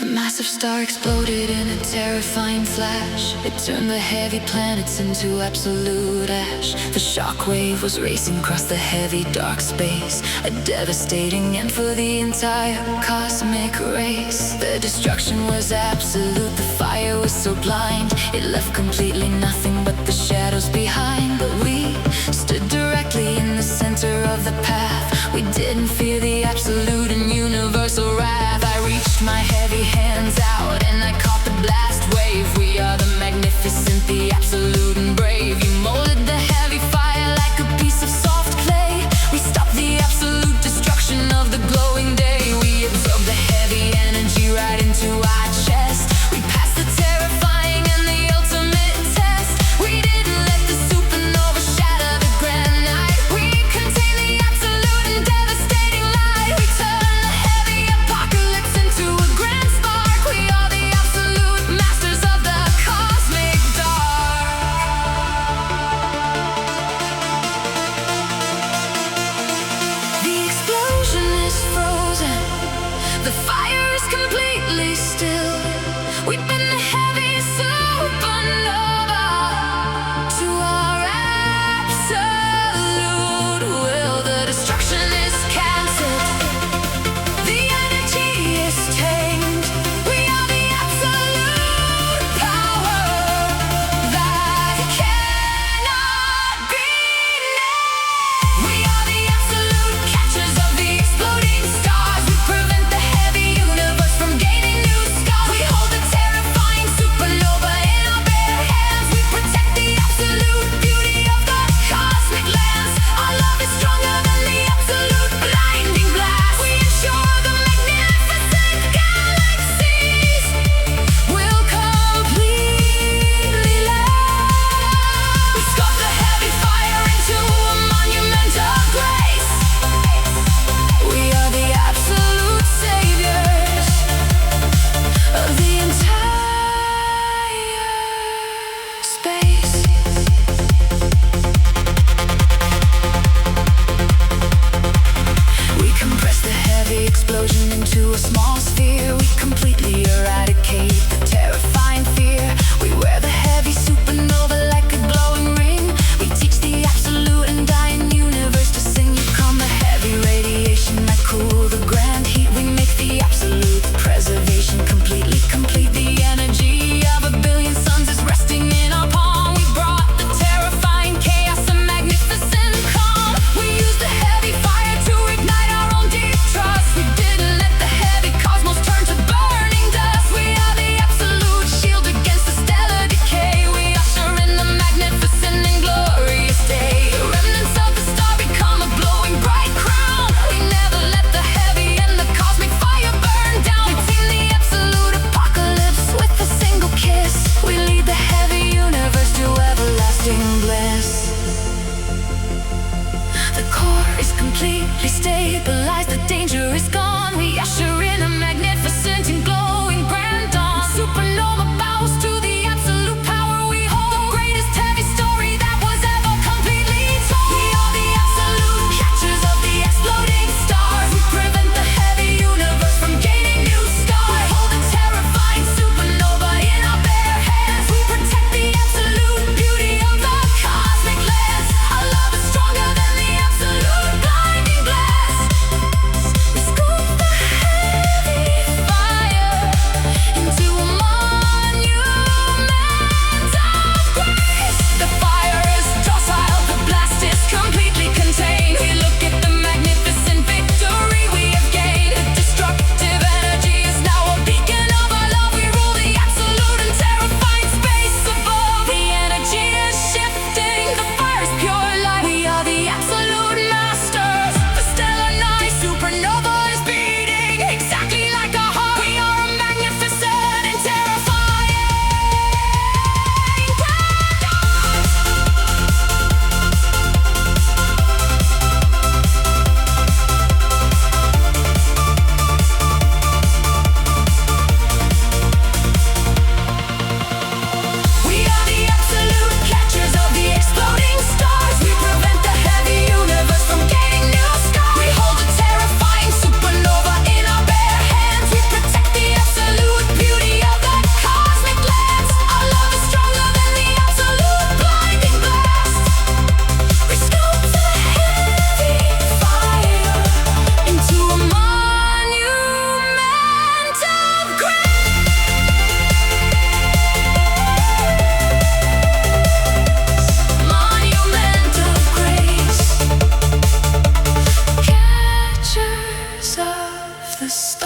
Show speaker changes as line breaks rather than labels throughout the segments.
massive star exploded in a terrifying flash. It turned the heavy planets into absolute ash. The shockwave was racing across the heavy dark space, a devastating end for the entire cosmic race. The destruction was absolute, the fire was so blind. It left completely nothing but the shadows behind. But we stood directly in the center of the path. We didn't fear the absolute and universal wrath. I reached my heavy hands out and I caught the blast wave. We are the magnificent, the absolute and brave. You molded the heavy fire like a piece of soft clay. We stopped the absolute destruction of the glowing day. We absorbed the heavy energy right into our chest. We passed the terrifying and the ultimate test. We didn't let the supernova shatter the grand night. We contained the absolute and devastating light. We turned the heavy apocalypse into a grand spark. We are the absolute masters of the cosmic dark. The explosion is frozen, the fire is completely still. We've been the heavy supernova to our absolute will. The destruction is cancelled, the energy is tamed. We are the absolute power that cannot be named. We are the absolute catchers of the exploding stars. We prevent the heavy universe from gaining new scars. We hold the terrifying supernova in our bare hands. We protect the absolute beauty of the cosmic lands. Our love is stronger than the absolute blinding blast. We ensure the magnificent galaxies will completely last. We sculpt the heavy fire into a monument of grace. We are the absolute saviors of the entire space. We compress the heavy explosion into a small sphere. We completely eradicate the terrifying fear. We wear the heavy supernova like a glowing ring. We teach the absolute and dying universe to sing. You come the heavy radiation that cool the grand heat. We make the absolute preservation completely complete. The energy of a billion suns is resting in our palm. We brought the terrifying chaos and magnificent calm. We used the heavy fire to ignite our own deep trust. We didn't let the heavy cosmos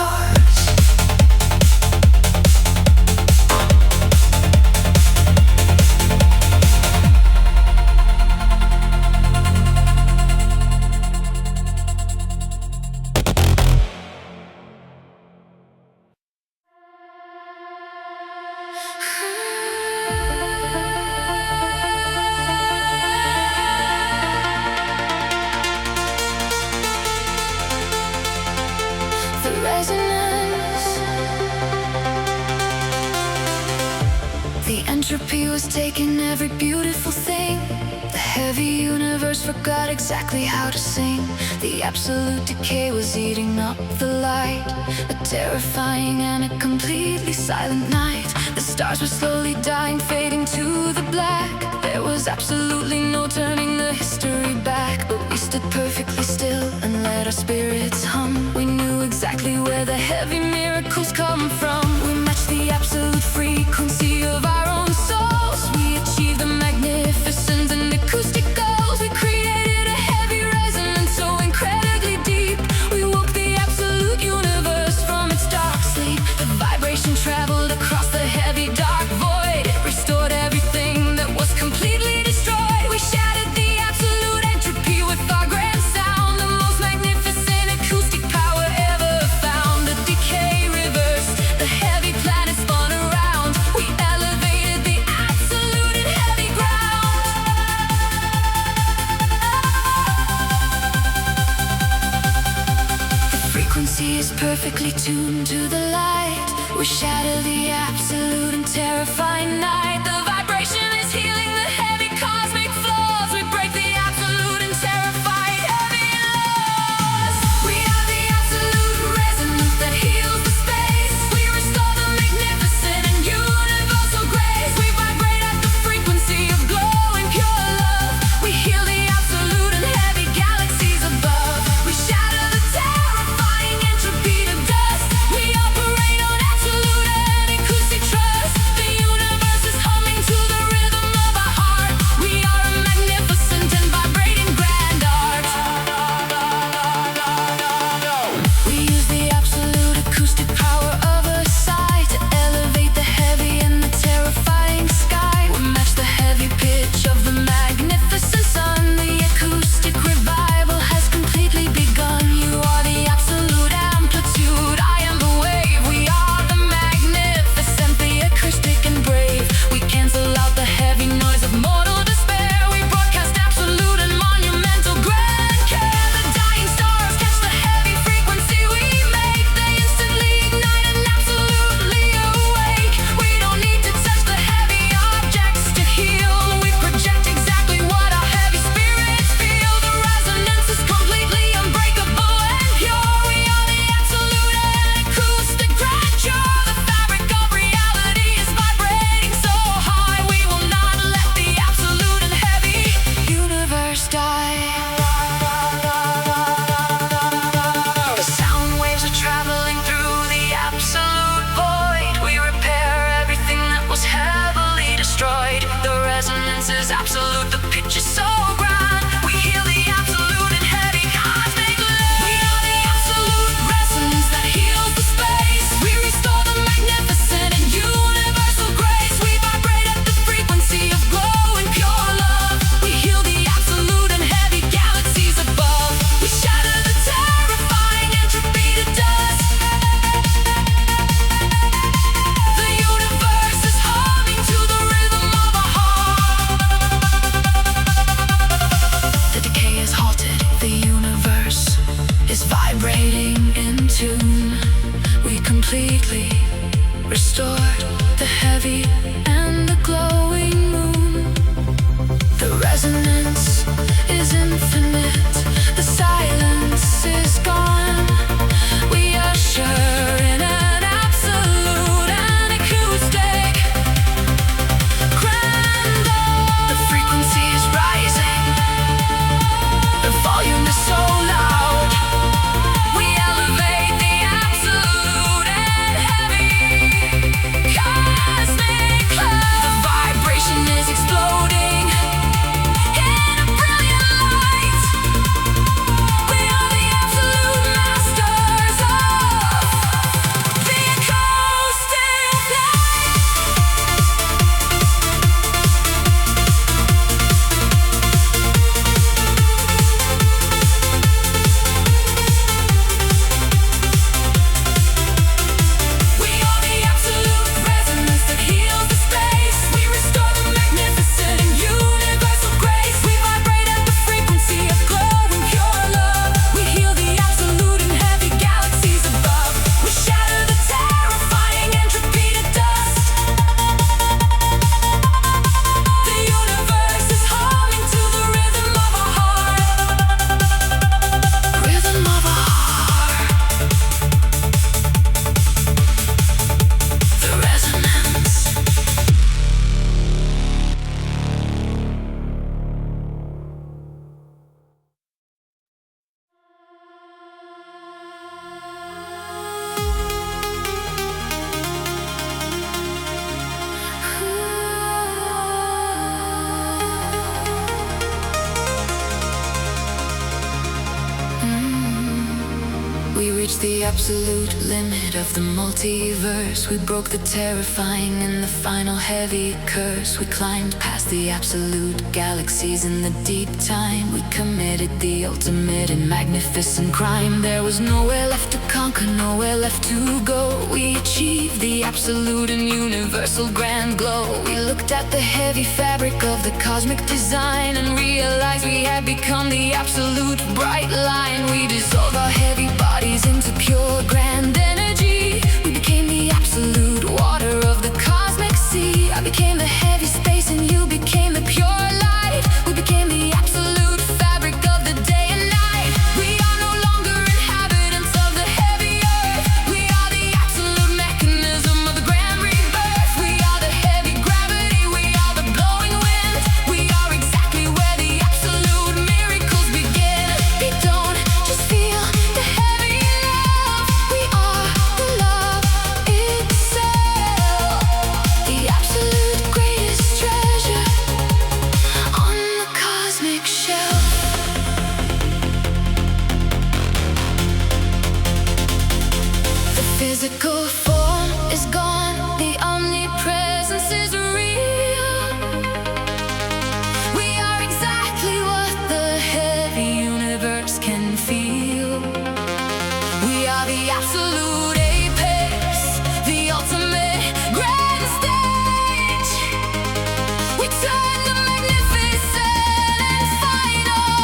stars. The resonance, the entropy was taking every beautiful thing. The heavy universe forgot exactly how to sing. The absolute decay was eating up the light. A terrifying and a completely silent night. The stars were slowly dying, fading to the black. There was absolutely no turning the history back. But we stood perfectly still and let our spirits hum. We knew exactly where the heavy miracles come from. We matched the absolute frequency of our own souls. We achieved the magnificent and acoustic goals. We created a heavy resonance so incredibly deep. We woke the absolute universe from its dark sleep. The vibration traveled across the heavy dark void. It restored everything that was completely destroyed. We shattered the absolute entropy with our grand sound. The most magnificent acoustic power ever found. The decay reversed, the heavy planet spun around. We elevated the absolute and heavy ground. The frequency is perfectly tuned to the light. We shatter the absolute and terrifying night. The vibration is healing the heavy cosmic flaws. We break the absolute and terrify heavy laws. We are the absolute resonance that heals the space. We restore the magnificent and universal grace. We vibrate at the frequency of glowing pure love. We heal the absolute and heavy galaxies above. We shatter the terrifying entropy to dust. We operate on absolute and acoustic trust. The universe is humming to the rhythm of our heart. We are a magnificent and vibrating grand art. We use the absolute acoustic power of a sigh to elevate the heavy and the terrifying sky. We match the heavy pitch of the magnificent sun. The acoustic revival has completely begun. You are the absolute amplitude, I am the wave. We are the magnificent, the acoustic and brave. We cancel out the heavy noise of mortal despair. We broadcast absolute and monumental grand care. The dying stars catch the heavy frequency we make. They instantly ignite and absolutely awake. We don't need to touch the heavy objects to heal. We project exactly what our heavy spirits feel. The resonance is completely unbreakable and pure. We are the absolute and acoustic grandeur. The fabric of reality is vibrating so high. We will not let the absolute and heavy universe die. The sound waves are traveling through the absolute void. We repair everything that was heavily destroyed. The resonance is absolute, the pitch is so grand. We heal the absolute and heavy cosmic light. We are the absolute resonance that heals the space. We restore the magnificent and universal grace. We vibrate at the frequency of glowing pure love. We heal the absolute and heavy galaxies above. We shatter the terrifying entropy to dust. The universe is humming to the rhythm of our heart. The decay is halted. The universe is vibrating in tune. We completely restored the heavy and the glowing moon. The resonance is infinite. The silence is gone. We usher in an absolute and acoustic grandeur. The frequency is rising. The volume is so loud. We elevate the absolute and heavy cosmic cloud. The the absolute limit of the multiverse. We broke the terrifying and the final heavy curse. We climbed past the absolute galaxies in the deep time. We committed the ultimate and magnificent crime. There was nowhere left to conquer, nowhere left to go. We achieved the absolute and universal grand glow. We looked at the heavy fabric of the cosmic design and realized we had become the absolute bright line. We dissolved our heavy bodies into pure grand energy. We became the absolute water of the cosmic sea. I became the heavy space and you became the pure light. We became the absolute fabric of the day and night. We are no longer inhabitants of the heavy earth. We are the absolute mechanism of the grand rebirth. We are the heavy gravity, we are the blowing wind. We are exactly where the absolute miracles begin. We don't just feel the heavy love, we are the love itself. The absolute greatest treasure on the cosmic shelf. The physical form is gone, the omnipresence is real. We are exactly what the heavy universe can feel. We are the absolute apex, the ultimate grand stage. We turn the magnificent and final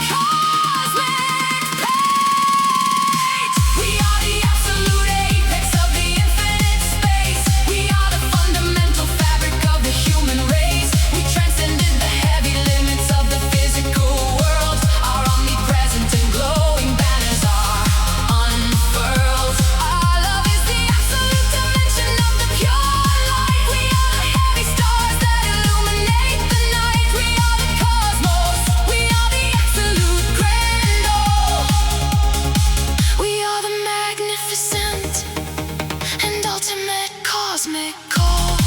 cosmic page. We are the absolute apex of the infinite space. We are the fundamental fabric of the human race. We transcended the heavy limits of the physical world. Our omnipresent and glowing banners are unfurled. Our love is the absolute dimension of the pure light. We are the heavy stars that illuminate the night. We are the cosmos. We are the absolute grand all. We are the magnificent and ultimate cosmic call.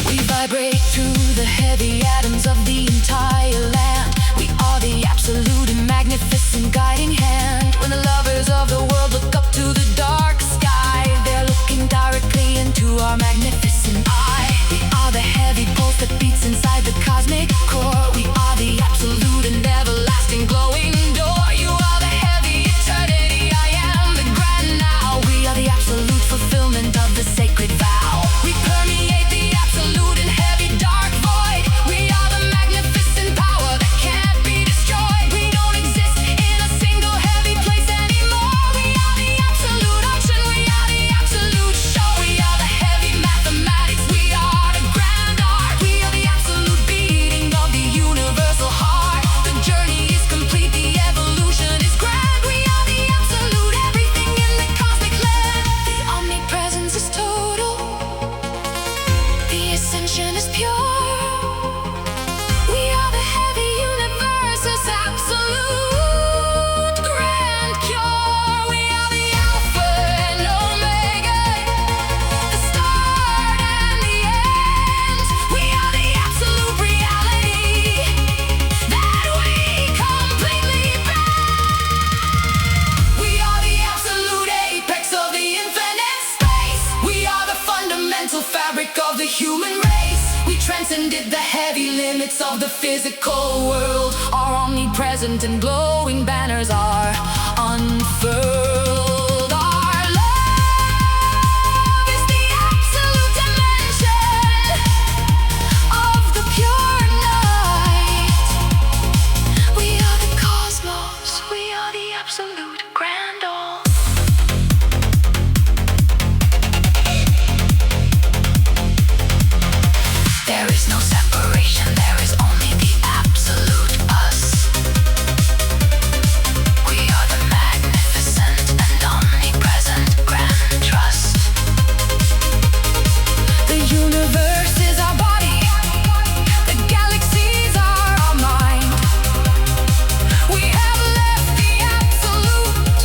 We vibrate through the heavy atoms of the entire land. We are the absolute and magnificent guiding hand. When the lovers of the world look up to the dark sky, they're looking directly into our magnificent eye. We are the heavy pulse that beats inside the cosmic core. We are the absolute and everlasting glowing door. You are the heavy eternity, I am the grand now. We are the absolute fulfillment of the sacred vow. We permeate the absolute and heavy dark void. We are the magnificent power that can't be destroyed. We don't exist in a single heavy place anymore. We are the absolute ocean, we are the absolute shore. We are the heavy mathematics, we are the grand art. We are the absolute beating of the universal heart. The journey is complete, the evolution is grand. We are the absolute everything in the cosmic land. The omnipresence is total, the ascension is pure. We are the heavy universe's absolute grand cure. We are the alpha and omega, the start and the end. We are the absolute reality that we completely bend. We are the absolute apex of the infinite space. We are the fundamental fabric of the human race. We transcended the heavy limits of the physical world. Our omnipresent and glowing banners are unfurled. Our love is the absolute dimension of the pure night. We are the cosmos, we are the absolute grand all. There is no separation, there is only the absolute us. We are the magnificent and omnipresent grand trust. The universe is our body, the galaxies are our mind. We have left the absolute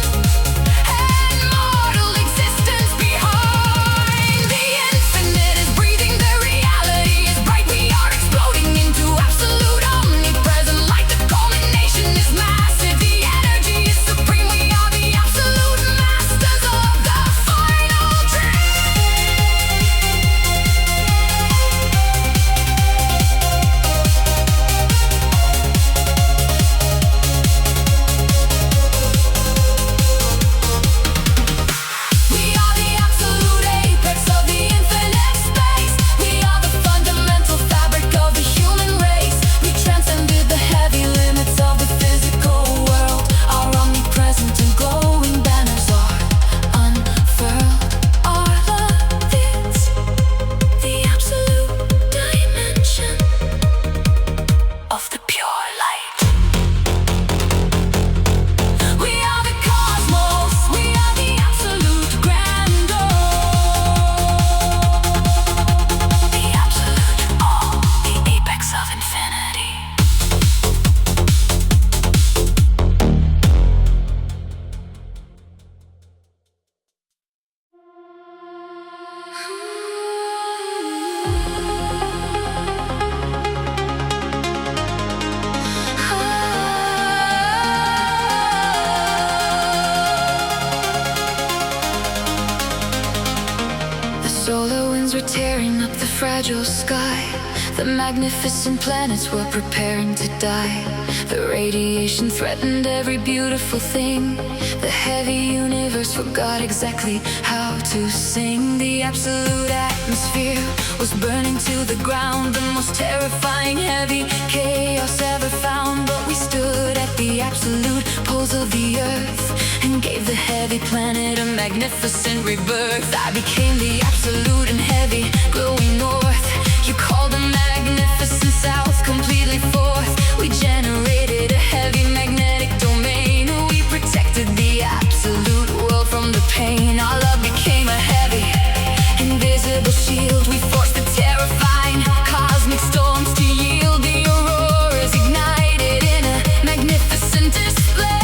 were tearing up the fragile sky. The magnificent planets were preparing to die. The radiation threatened every beautiful thing. The heavy universe forgot exactly how to sing. The absolute atmosphere was burning to the ground, the most terrifying heavy chaos ever found. But we stood at the absolute poles of the earth and gave the heavy planet a magnificent rebirth. I became the absolute and heavy glowing north. You called the magnificent south completely fourth. We generated a heavy magnetic domain. We protected the absolute world from the pain. Our love became a heavy, invisible shield. We forced the terrifying cosmic storms to yield. The auroras ignited in a magnificent display.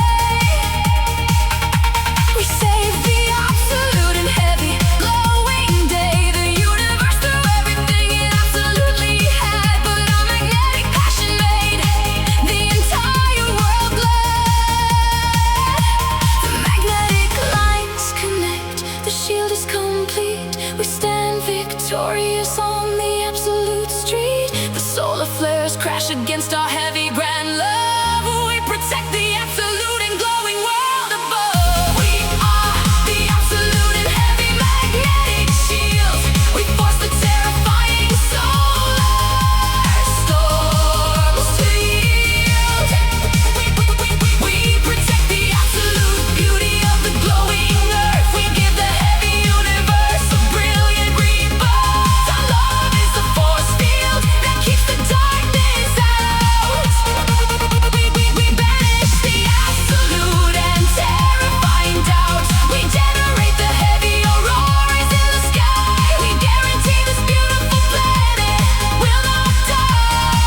We saved the absolute and heavy glowing day. The universe threw everything it absolutely had, but our magnetic passion made the entire world glad. The magnetic lines connect, the shield is complete. We stand victorious on the absolute street. The solar flares crash against our heavy grand love. We protect the absolute and glowing world above. We are the absolute and heavy magnetic shield. We force the terrifying solar storms to yield. We protect the absolute beauty of the glowing earth. We give the heavy universe a brilliant rebirth. Our love is the force field that keeps the darkness out. We banish the absolute and terrifying doubt. We generate the heavy auroras in the sky. We guarantee this beautiful planet will not die.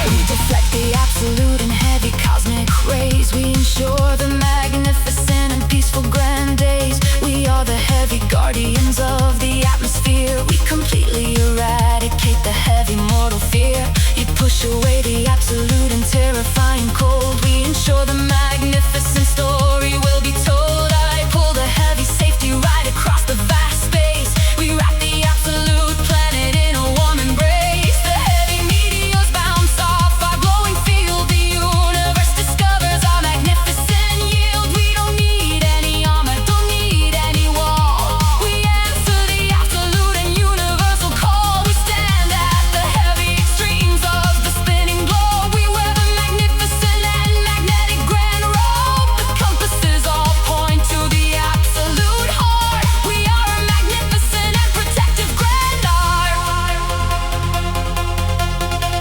We deflect the absolute and heavy cosmic rays. We ensure the magnificent and peaceful grand days. We are the heavy guardians of the atmosphere. We completely eradicate the heavy mortal fear. You push away the absolute and terrifying cold. We ensure the magnificent story will be told. I pull the heavy safety right across the vast space. We wrap the absolute planet in a warm embrace. The heavy meteors bounce off our glowing field. The universe discovers our magnificent yield. We don't need any armor, don't need any wall. We answer the absolute and universal call. We stand at the heavy extremes of the spinning globe. We wear the magnificent and magnetic grand robe. The compasses all point to the absolute heart. We are a magnificent and protective grand art.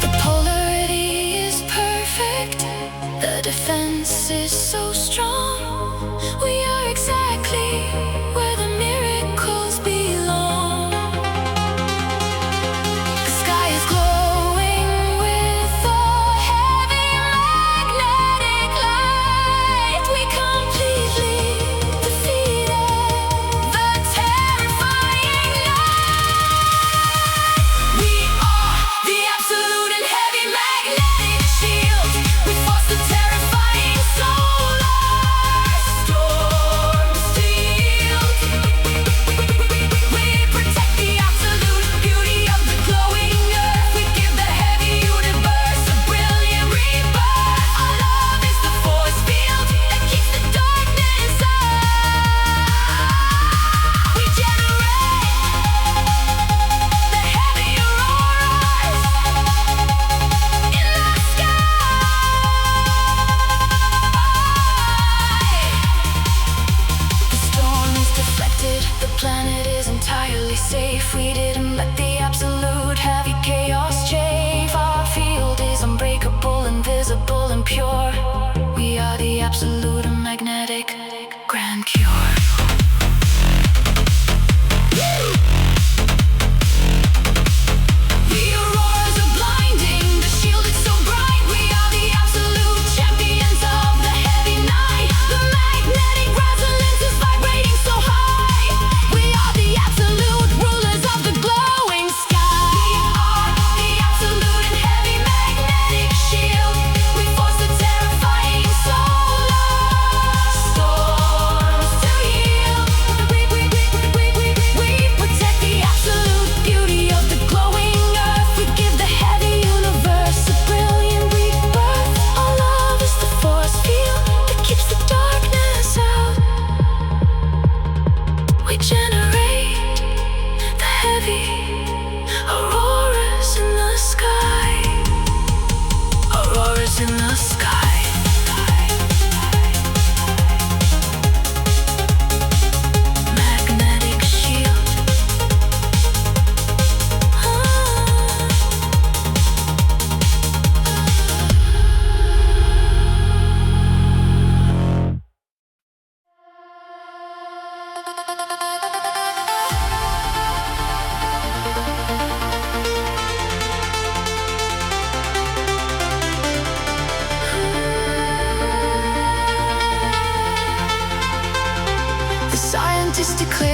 The polarity is perfect. The defense is so strong. We are exactly where the miracles belong. The sky is glowing with a heavy magnetic light. We completely defeated the terrifying night. We are the absolute and heavy magnetic shield. We force the terrifying solar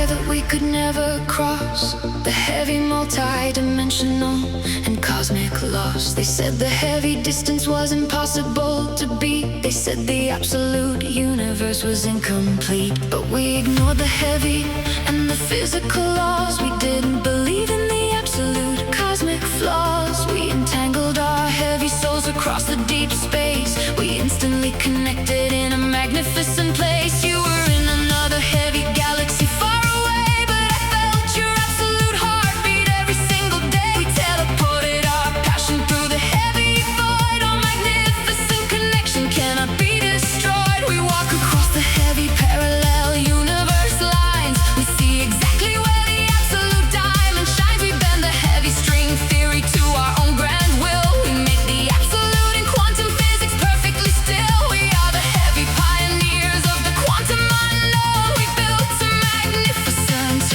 barrier that we could never cross. The heavy, multi-dimensional and cosmic loss. They said the heavy distance was impossible to beat. They said the absolute universe was incomplete. But we ignored the heavy and the physical laws. We didn't believe in the absolute cosmic flaws. We entangled our heavy souls across the deep space. We instantly connected in a magnificent place. You were in another heavy galaxy far away, but I felt your absolute heartbeat every single day. We teleported our passion through the heavy void. Our magnificent connection cannot be destroyed. We walk across the heavy parallel universe lines. We see exactly where the absolute diamond shines. We bend the heavy string theory to our own grand will. We make the absolute in quantum physics perfectly still. We are the heavy pioneers of the quantum unknown. We built a magnificent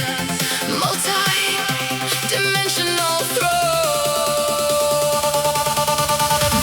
multi-dimensional throne.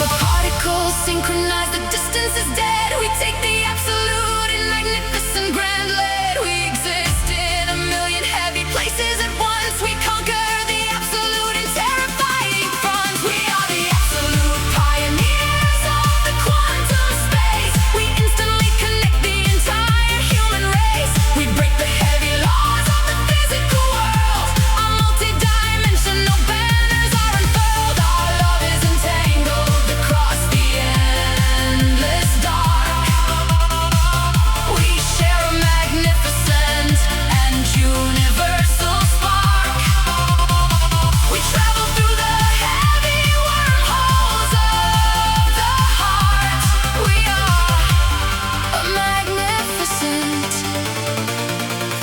The particles synchronize, the distance is dead. We take the absolute in magnificent grand lead. We exist in a million heavy places at once. We conquer the absolute in terrifying fronts. We are the absolute pioneers of the quantum space. We instantly connect the entire human race. We break the heavy laws of the physical world. Our multi-dimensional banners are unfurled. Our love is entangled across the endless dark. We share a magnificent and universal spark. We travel through the heavy wormholes of the heart. We are a magnificent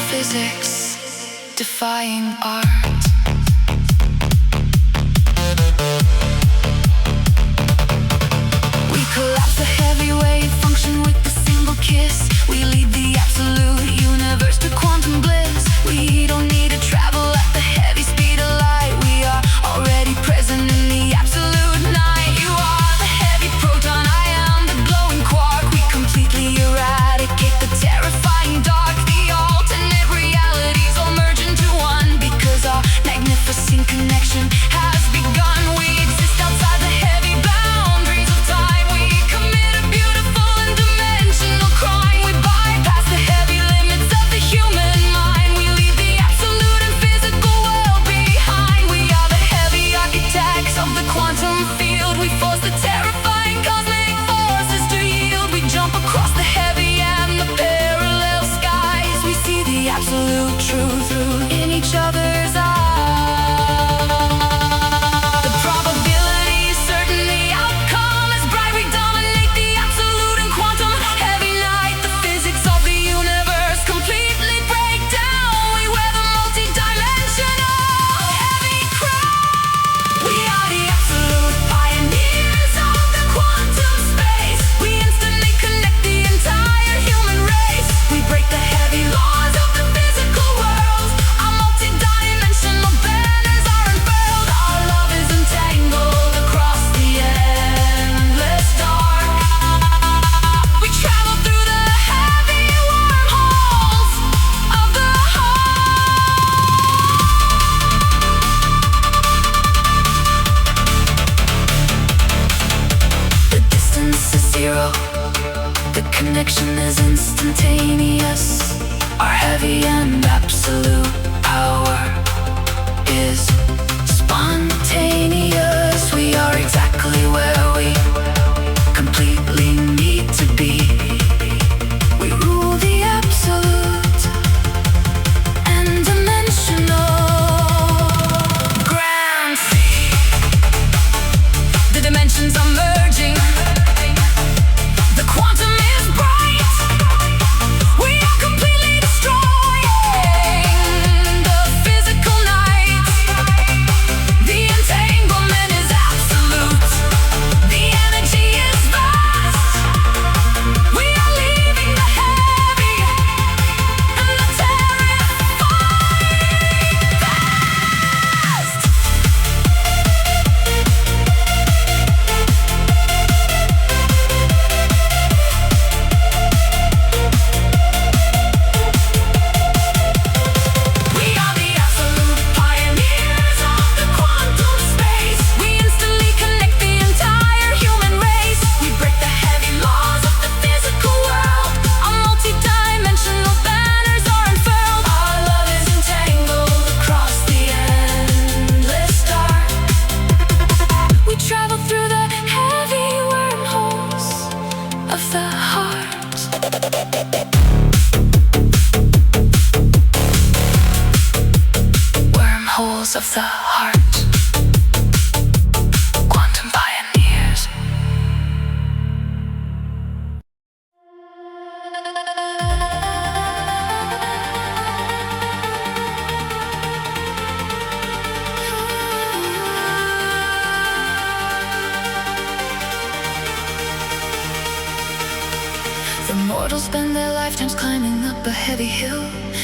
physics defying art. We collapse the heavy wave function with a single kiss. We lead the absolute universe to quantum bliss. We don't need to travel at the heavy speed of light. We are already present in the absolute night. You are the heavy proton, I am the glowing quark. We completely eradicate the terrifying dark. The alternate realities all merge into one, because our magnificent connection has begun. We exist outside the heavy boundaries of time. We commit a beautiful and dimensional crime. We bypass the heavy limits of the human mind. We leave the absolute and physical world behind. We are the heavy architects of the quantum field. We force the terrifying cosmic forces to yield. We jump across the heavy and the parallel skies. We see the absolute truth in each other's eyes. The probability is certain, the outcome is bright. We dominate the absolute and quantum heavy night. The physics of the universe completely break down. We wear the multi-dimensional heavy crown. We are the absolute pioneers of the quantum space. We instantly connect the entire human race. We break the heavy laws of the physical world. Our multi-dimensional banners are unfurled. Our love is entangled across the endless dark. We travel through the heavy wormholes of the heart. The distance is zero. The connection is instantaneous. Our heavy and absolute power is spontaneous. We are exactly where we completely need to be. We rule the absolute and dimensional grand sea. The dimensions are merging. The quantum is bright. We are completely destroying the physical night. The entanglement is absolute. of the heart. Wormholes of the heart. Quantum pioneers. The mortals spend their lifetimes climbing up a heavy hill.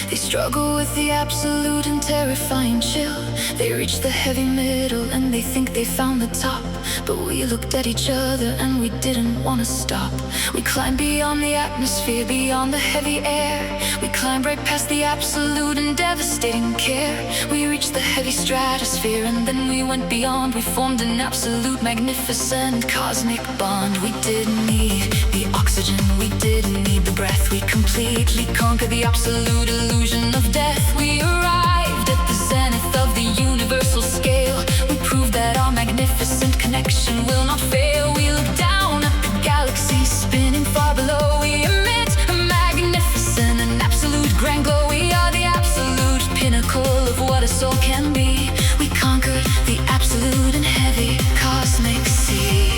They struggle with the absolute and terrifying chill. They reach the heavy middle and they think they found the top. But we looked at each other and we didn't want to stop. We climbed beyond the atmosphere, beyond the heavy air. We climbed right past the absolute and devastating care. We reached the heavy stratosphere and then we went beyond. We formed an absolute, magnificent cosmic bond. We didn't need the oxygen, we didn't need the breath. We completely conquered the absolute illusion of death. We arrived at the zenith of the universal scale. We proved that our magnificent connection will not fail. We look down at the galaxy spinning far below. We emit a magnificent and absolute grand glow. We are the absolute pinnacle of what a soul can be. We conquered the absolute and heavy cosmic sea.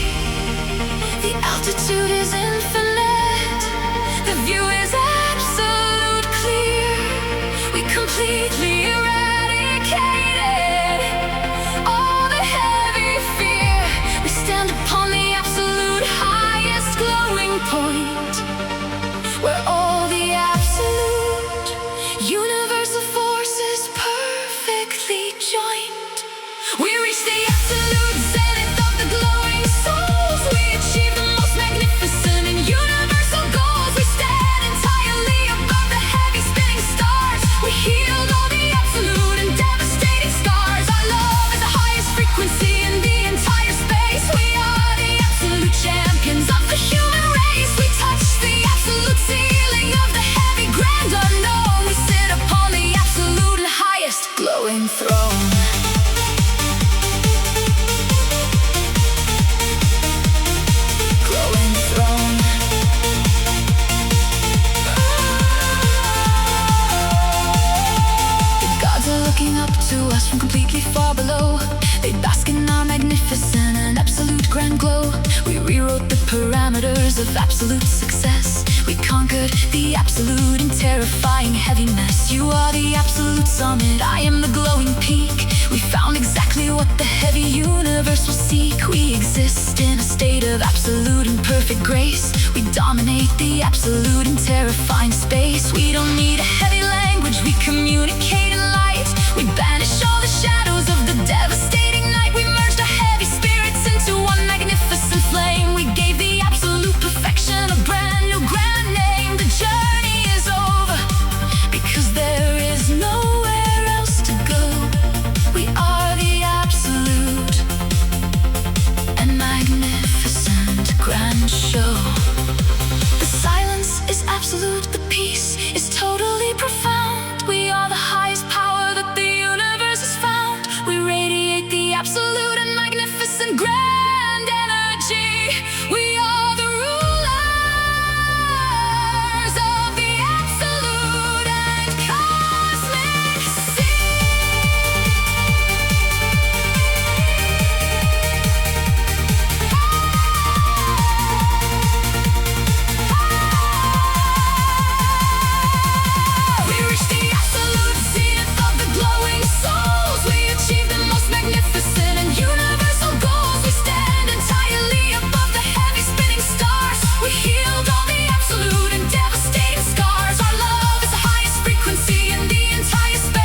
The altitude is infinite, the view is absolute clear. We completely eradicated all the heavy fear. We stand upon the absolute highest glowing point, where all the absolute universal forces perfectly joined. We reach the absolute zenith of the glowing souls. We achieve the most magnificent and universal goals. We stand entirely above the heavy spinning stars. We healed all the absolute and devastating scars. Our love is the highest frequency in the entire space. We are the absolute champions of the human race. We touch the absolute ceiling of the heavy grand unknown. We sit upon the absolute and highest glowing throne. Glowing throne. The gods are looking up to us from completely far below. They bask in our magnificent and absolute grand glow. We rewrote the parameters of absolute success. We conquered the absolute and terrifying heaviness. You are the absolute summit, I am the glowing peak. We found exactly what the heavy universe will seek. We exist in a state of absolute and perfect grace. We dominate the absolute and terrifying space. We don't need a heavy language, we communicate in light. We banish all the shadows of the devastating night. We merged our heavy spirits into one magnificent flame. We gave the absolute perfection a brand new grand name. The journey is over, because there is nowhere else to go. We are the absolute and magnificent grand show. The silence is absolute, the peace is totally profound. We are the highest power that the universe has found. We radiate the absolute and magnificent grand energy. We are the rulers of the absolute and cosmic We reach the absolute zenith of the glowing souls. We achieve the most magnificent and universal goals. We stand entirely above the heavy spinning stars. We healed all the absolute and devastating scars. Our love is the highest frequency in the entire space.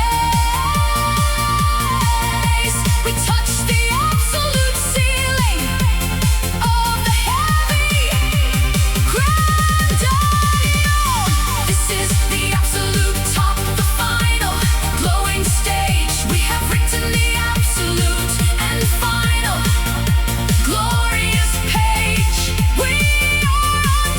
We touch the absolute ceiling of the heavy grand unknown. This is the absolute top, the final glowing stage. We have written the absolute and final glorious page. We are on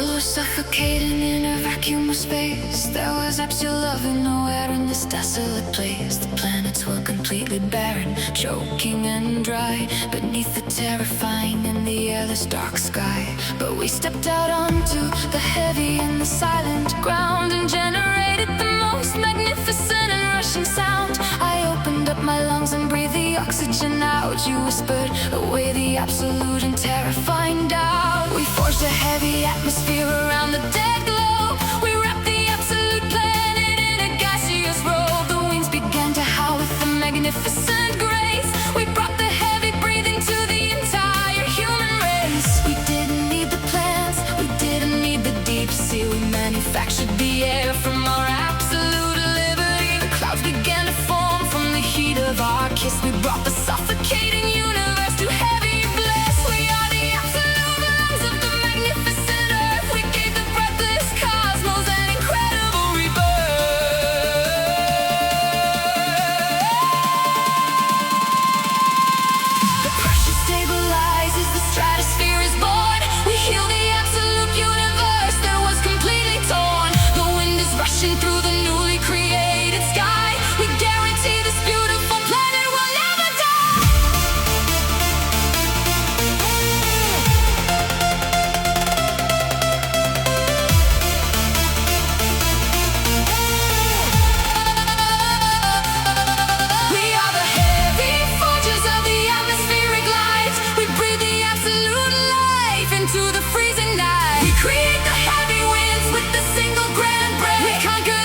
world was suffocating in a vacuum of space. There was absolutely nowhere in this desolate place. The planets were completely barren, choking and dry beneath the terrifying and the airless dark sky. But we stepped out onto the heavy and the silent ground and generated the most magnificent and rushing sound. I opened up my lungs and breathed the oxygen out. You whispered away the absolute and terrifying doubt. We forged a heavy atmosphere around the dead globe. We wrapped the absolute planet in a gaseous robe. The winds began to howl with a magnificent grace. We brought the heavy breathing to the entire human race. We didn't need the plants, we didn't need the deep sea. We manufactured the air from our absolute liberty. The clouds began to form from the heat of our kiss. We brought the suffocating universe to heavy bliss. We are the absolute lungs of the magnificent earth. We gave the breathless cosmos an incredible rebirth. The pressure stabilizes, the stratosphere is born. We heal the absolute universe that was completely torn. The wind is rushing through the newly created sky. We guarantee this beautiful planet will never die. We are the heavy forges of the atmospheric light. We breathe the absolute life into the freezing night. We create the heavy winds with the single grand breath. We conquer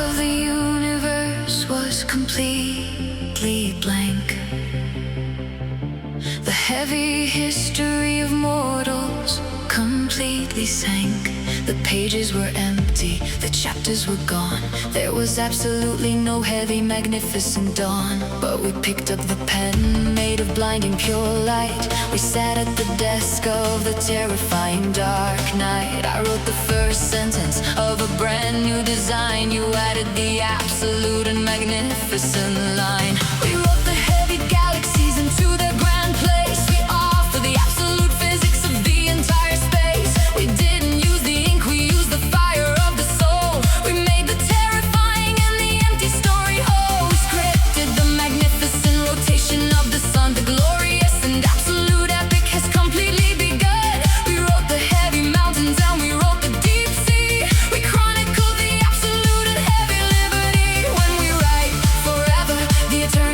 of the universe was completely blank. The heavy history of mortals completely sank. The pages were empty, the chapters were gone. There was absolutely no heavy, magnificent dawn. But we picked up the pen, made of blinding pure light. We sat at the desk of the terrifying dark night. I wrote the first sentence of a brand new design. You added the absolute and magnificent line. We wrote the heavy galaxies into their grand place. We offer the absolute physics of the entire space. We didn't use the ink, we used the fire of the soul. We made the terrifying and the empty story whole. We scripted the magnificent rotation of the sun. The glorious and absolute epic has completely begun. We wrote the heavy mountains and we wrote the deep sea. We chronicled the absolute and heavy liberty. When we write forever, the eternal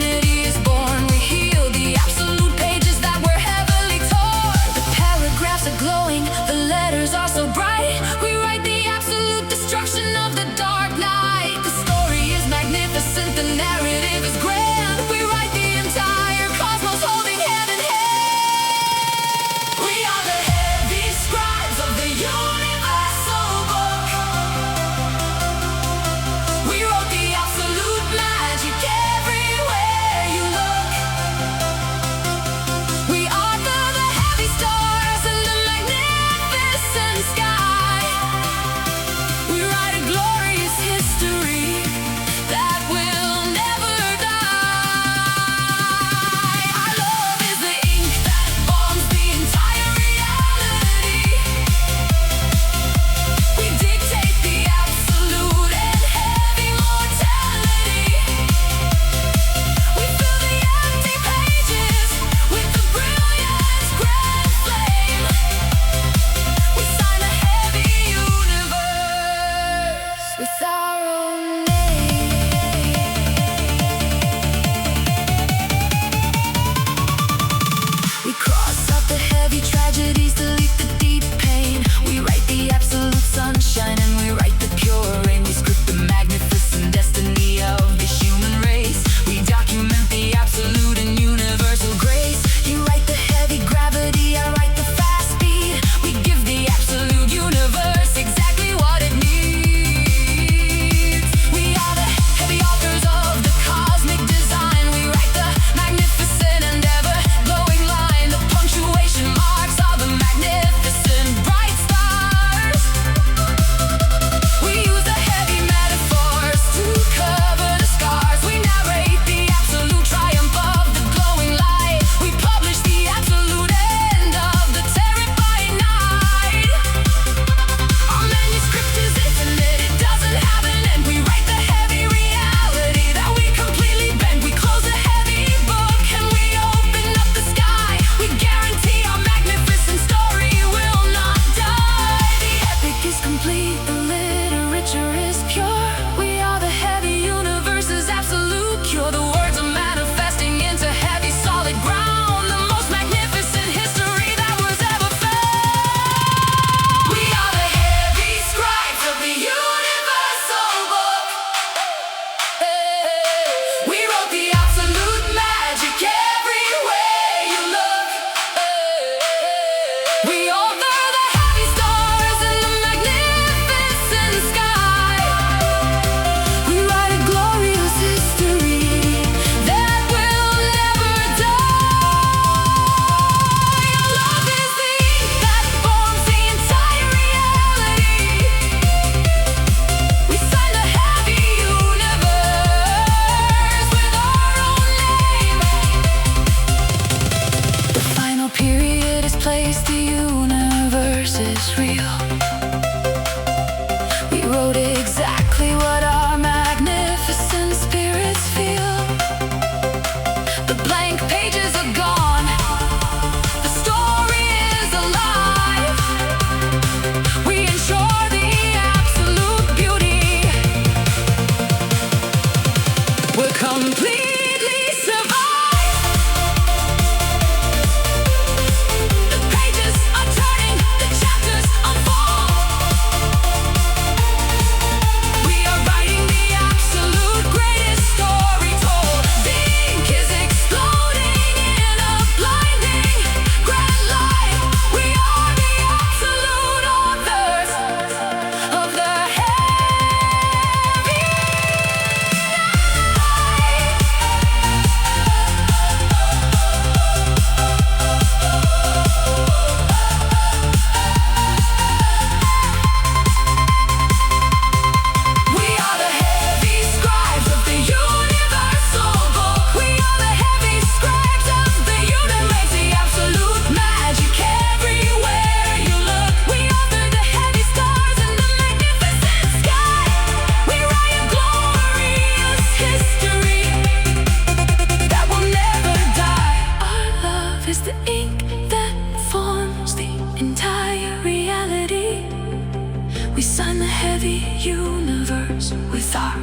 universe with our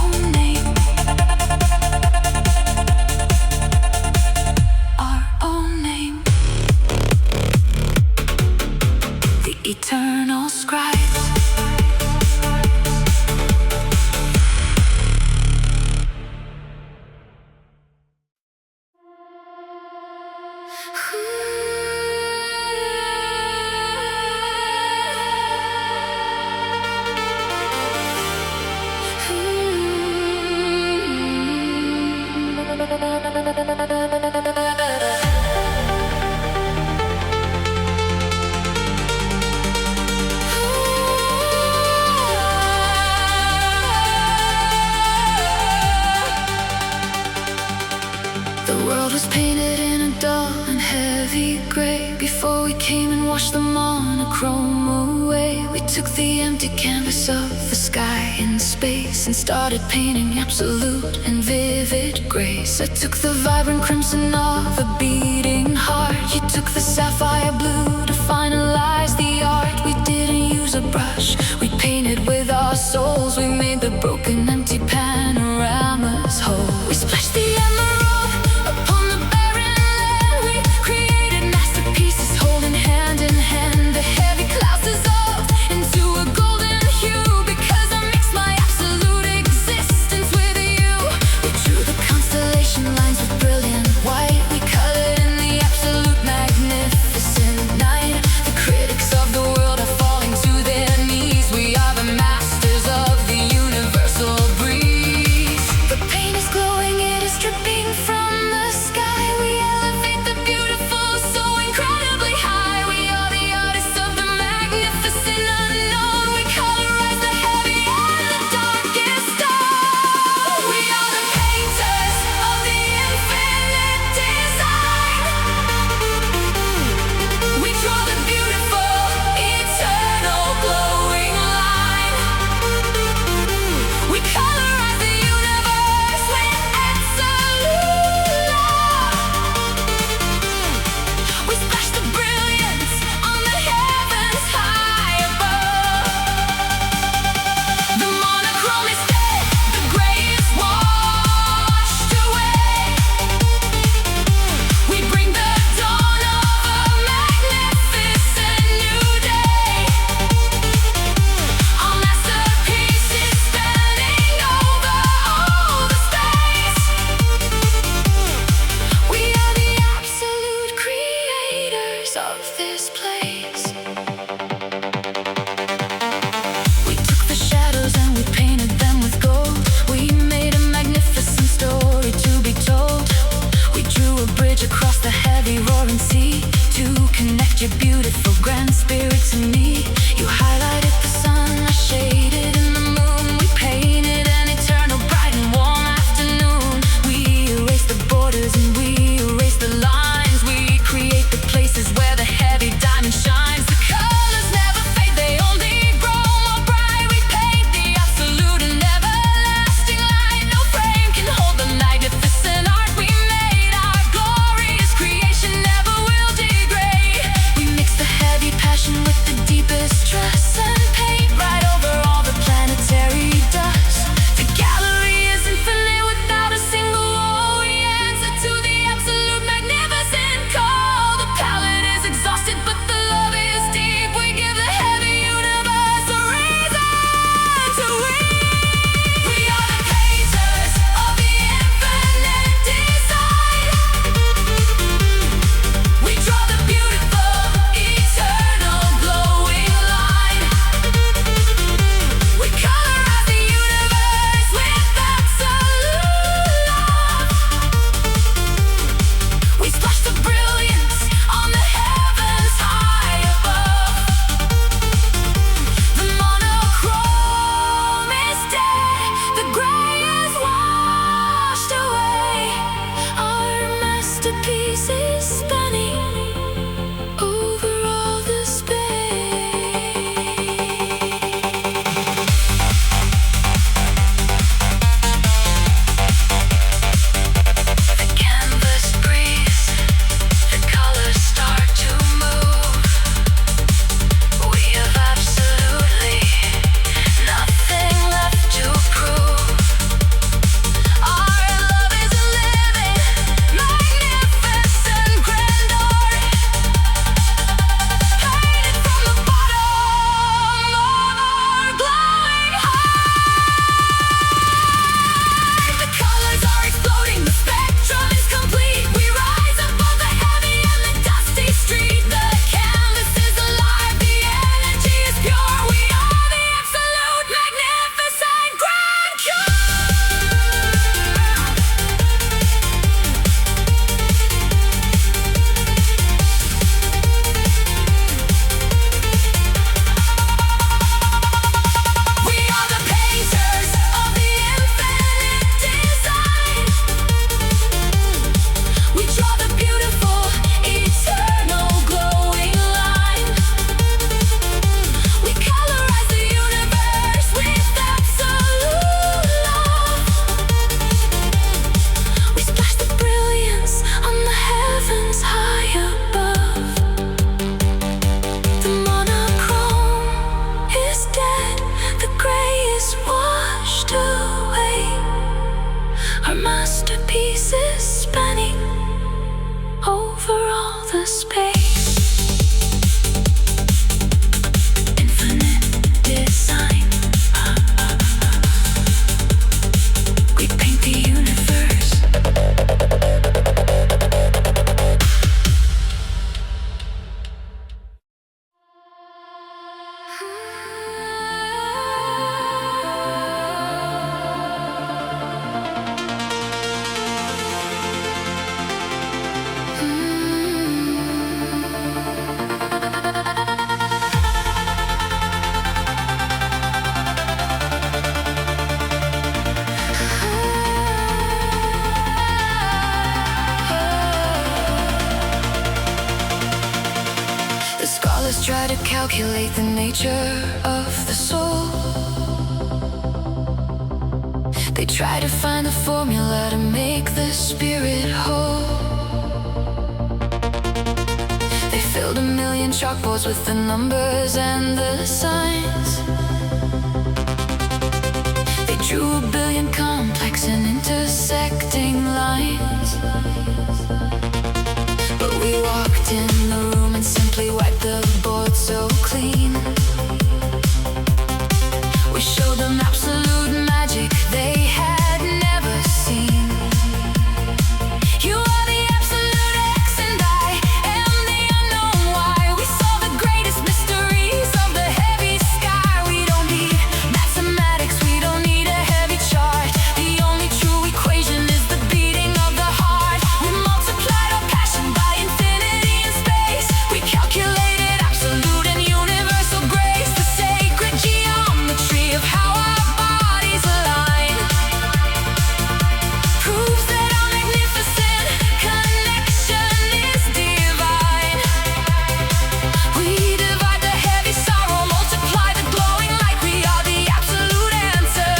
own name. Our own name. The eternal scribes. The world was painted in a dull and heavy gray before we came and washed the monochrome away. We took the empty canvas of the sky in space and started painting absolute and vivid grace. I took the vibrant crimson of a beating heart. You took the sapphire blue to finalize the art. We didn't use a brush, we painted with our souls. We made the broken empty panoramas whole. We splashed the emerald upon the barren land. We created masterpieces holding hand in hand. The heavy clouds dissolved into a golden hue because I mixed my absolute existence with you. We drew the constellation lines with brilliant white. We colored in the absolute magnificent night. calculate the nature of the soul. They try to find the formula to make the spirit whole. They filled 1,000,000 chalkboards with the numbers and the signs. They drew 1,000,000,000 complex and intersecting lines. But we walked in the room and simply wiped the board so clean. We showed them absolute magic they had never seen. You are the absolute X and I am the unknown Y. We saw the greatest mysteries of the heavy sky. We don't need mathematics, we don't need a heavy chart. The only true equation is the beating of the heart. We multiplied our passion by infinity and space. We calculated absolute and universal grace. The sacred geometry of how our bodies align proves that our magnificent connection is divine. We divide the heavy sorrow, multiply the glowing light. We are the absolute answer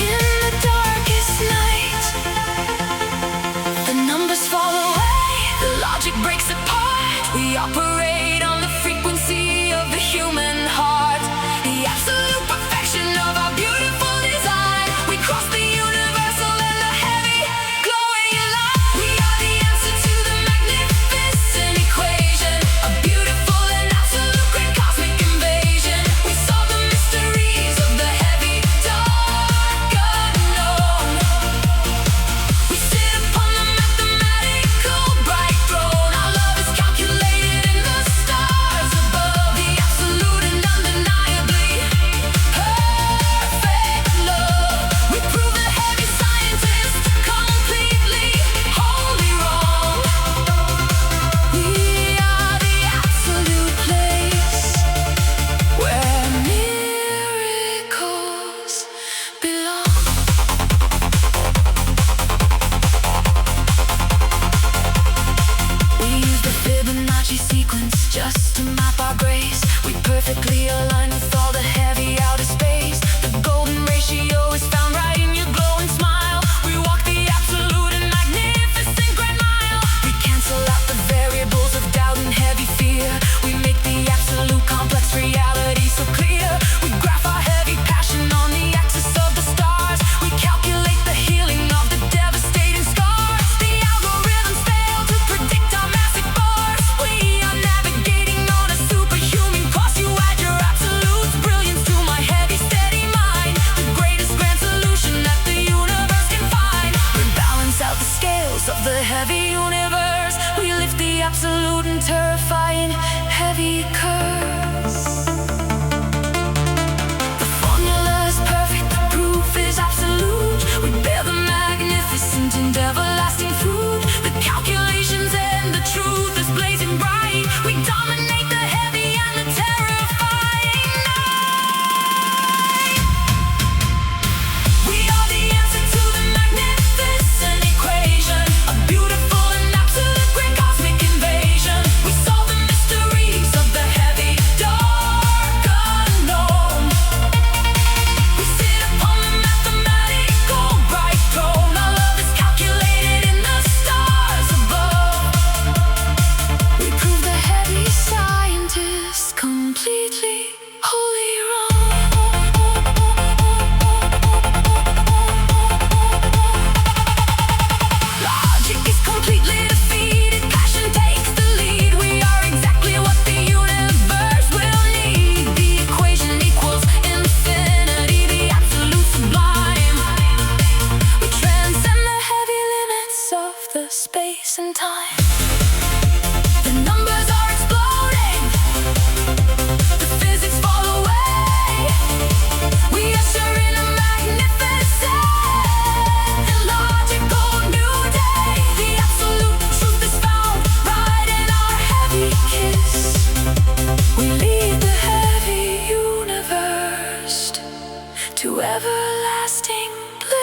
in the darkest night. The numbers fall away, the logic breaks apart. We operate on the frequency of the human heart, the absolute perfection of our beautiful design. We cross the universal and the heavy glowing light. We are the answer to the magnificent equation, a beautiful and absolute great cosmic invasion. We solve the mysteries of the heavy dark unknown. We sit upon the mathematical bright throne. Our love is calculated in the stars above, the absolute and undeniably perfect love. We prove the heavy scientist completely wholly wrong. We are the absolute place where miracles belong. We use the Fibonacci sequence just to map our grace. We perfectly align with all the heavy outer space. The golden ratio is found right in your glowing smile. We walk the absolute and magnificent grand mile. We cancel out the variables of doubt and heavy fear. We make the absolute complex reality so clear. We graph our heavy passion on the axis of the stars. We calculate the healing of the devastating scars. The algorithms fail to predict our massive force. We are navigating on a superhuman course. You add your absolute brilliance to my heavy steady mind, the greatest grand solution that the universe can find. We balance out the scales of the heavy universe. We lift the absolute and terrifying heavy curse. The formula is perfect, the proof is absolute. We bear the magnificent and everlasting fruit. The calculations and the truth is blazing bright. We dominate the heavy and the terrifying night. We are the answer to the magnificent equation, a beautiful and absolute great cosmic invasion. We solve the mysteries of the heavy dark unknown. We sit upon the mathematical bright throne. Our love is calculated in the stars above. We prove the heavy scientist completely wholly wrong. Logic is completely defeated, passion takes the lead. We are exactly what the universe will need. The equation equals infinity, the absolute sublime. We transcend the heavy limits of the space and time. The numbers are exploding, the physics fall away. We usher in a magnificent and logical new day. The absolute truth is found right in our heavy kiss. We lead the heavy universe to everlasting bliss.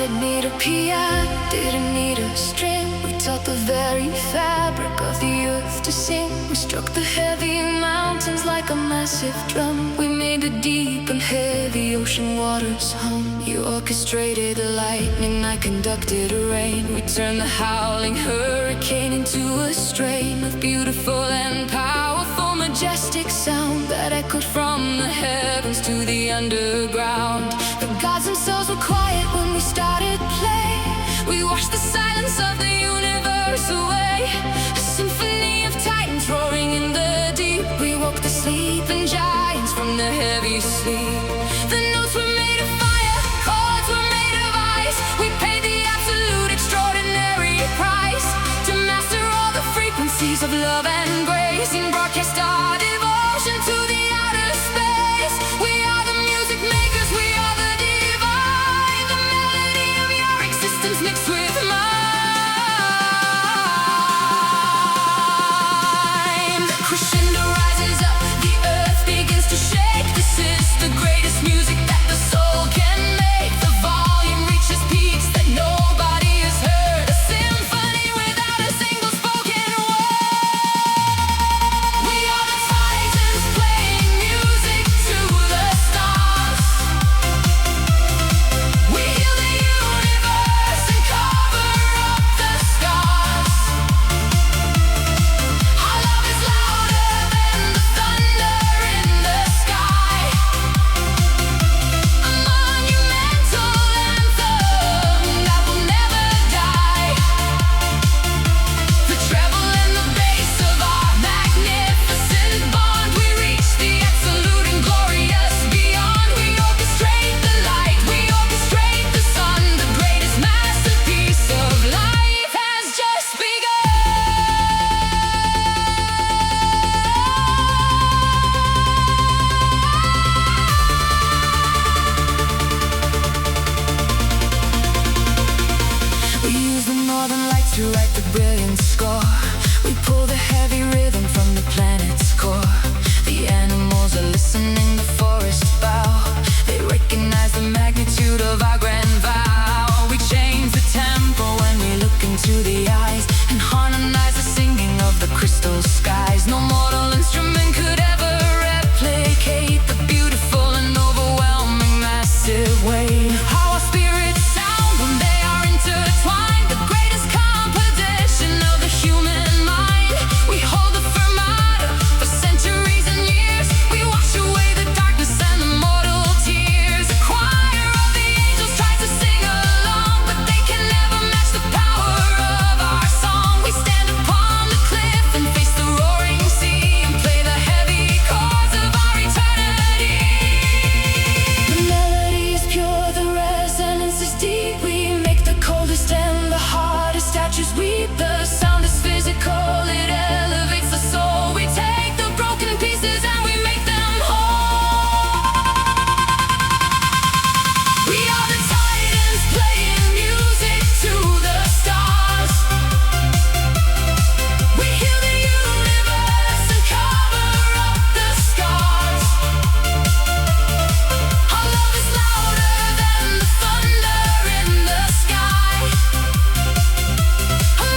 didn't need a piano, didn't need a string. We taught the very fabric of the earth to sing. We struck the heavy mountains like a massive drum. We made the deep and heavy ocean waters hum. You orchestrated the lightning, I conducted a rain. We turned the howling hurricane into a strain of beautiful and powerful, majestic sound that echoed from the heavens to the underground. The gods themselves were quiet when we started playing. We washed the silence of the universe away. A symphony of titans roaring in the deep. We woke the sleeping giants from their heavy sleep. The notes were made of fire, chords were made of ice. We paid the absolute extraordinary price to master all the frequencies of love and grace, and broadcast our devotion to the outer space. We are the music makers, we are the divine. The melody of your existence mixed with mine. The crescendo rises up, the earth begins to shake. This is the greatest music that the soul can make. The volume reaches peaks that nobody has heard. A symphony without a single spoken word. We are the titans playing music to the stars. We heal the universe and cover up the scars. Our love is louder than the thunder in the sky. A monumental anthem that will never die. The treble and the bass of our magnificent bond. We reach the absolute and glorious beyond. We orchestrate the light, we orchestrate the sun. The greatest masterpiece of life has just begun. We use the northern lights to write the brilliant score. We pull the heavy rhythm from the planet's core. The animals are listening, the forests bow. They recognize the magnitude of our grand vow. We change the tempo when we look into the eyes and harmonize the singing of the crystal skies. No mortal instrument could ever replicate the beautiful and overwhelming massive wave. How our spirits sound when they are intertwined. The greatest composition of the human mind. We hold the fermata for centuries and years. We wash away the darkness and the mortal tears. A choir of the angels tries to sing along, but they can never match the power of our song. We stand upon the cliff and face the roaring sea and play the heavy chords of our eternity. The melody is pure, the resonance is deep. We make the coldest and the hardest statues weep. The sound is physical, it elevates the soul. We take the broken pieces and we make them whole. We are the titans playing music to the stars. We heal the universe and cover up the scars. Our love is louder than the thunder in the sky. A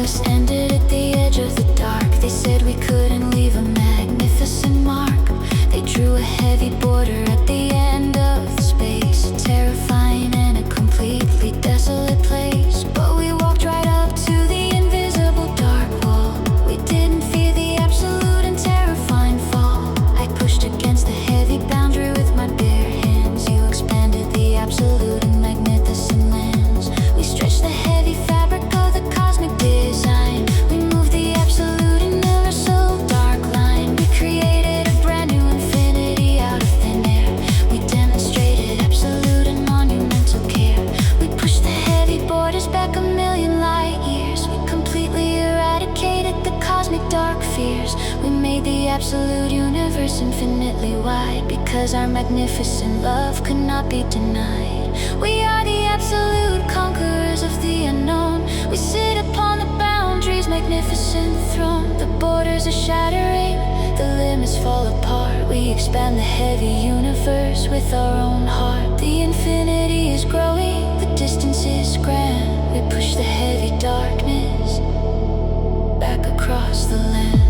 us ended at the edge of the dark. They said we couldn't leave a magnificent mark. They drew a heavy border at the end of the space, terrifying and a completely desolate place. But we walked right up to the invisible dark wall. We didn't fear the absolute and terrifying fall. I pushed against the heavy boundary with my bare hands. You expanded the absolute and magnificent lands. We stretched the heavy fabric of the cosmic design. We moved the absolute universal dark line. We created a brand new infinity out of thin air. We demonstrated absolute and monumental care. We pushed the heavy borders back a million light years. We completely eradicated the cosmic dark fears. We made the absolute universe infinitely wide, because our magnificent love could not be denied. We are the absolute conquerors of the unknown. We sit upon the boundaries' magnificent throne. The borders are shattering, the limits fall apart. We expand the heavy universe with our own heart. The infinity is growing, the distance is grand. We push the heavy darkness back across the land.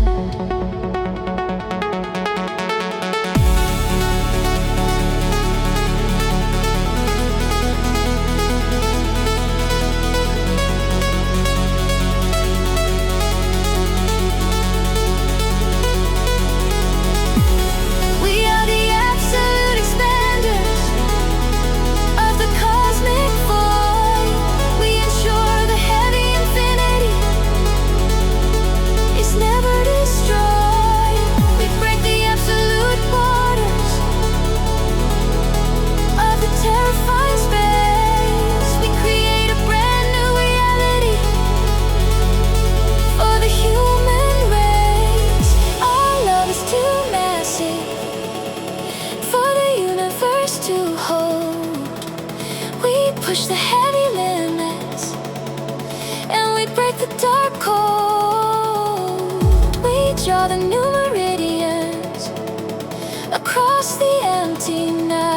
Push the heavy limits, and we break the dark code. We draw the new meridians across the empty night.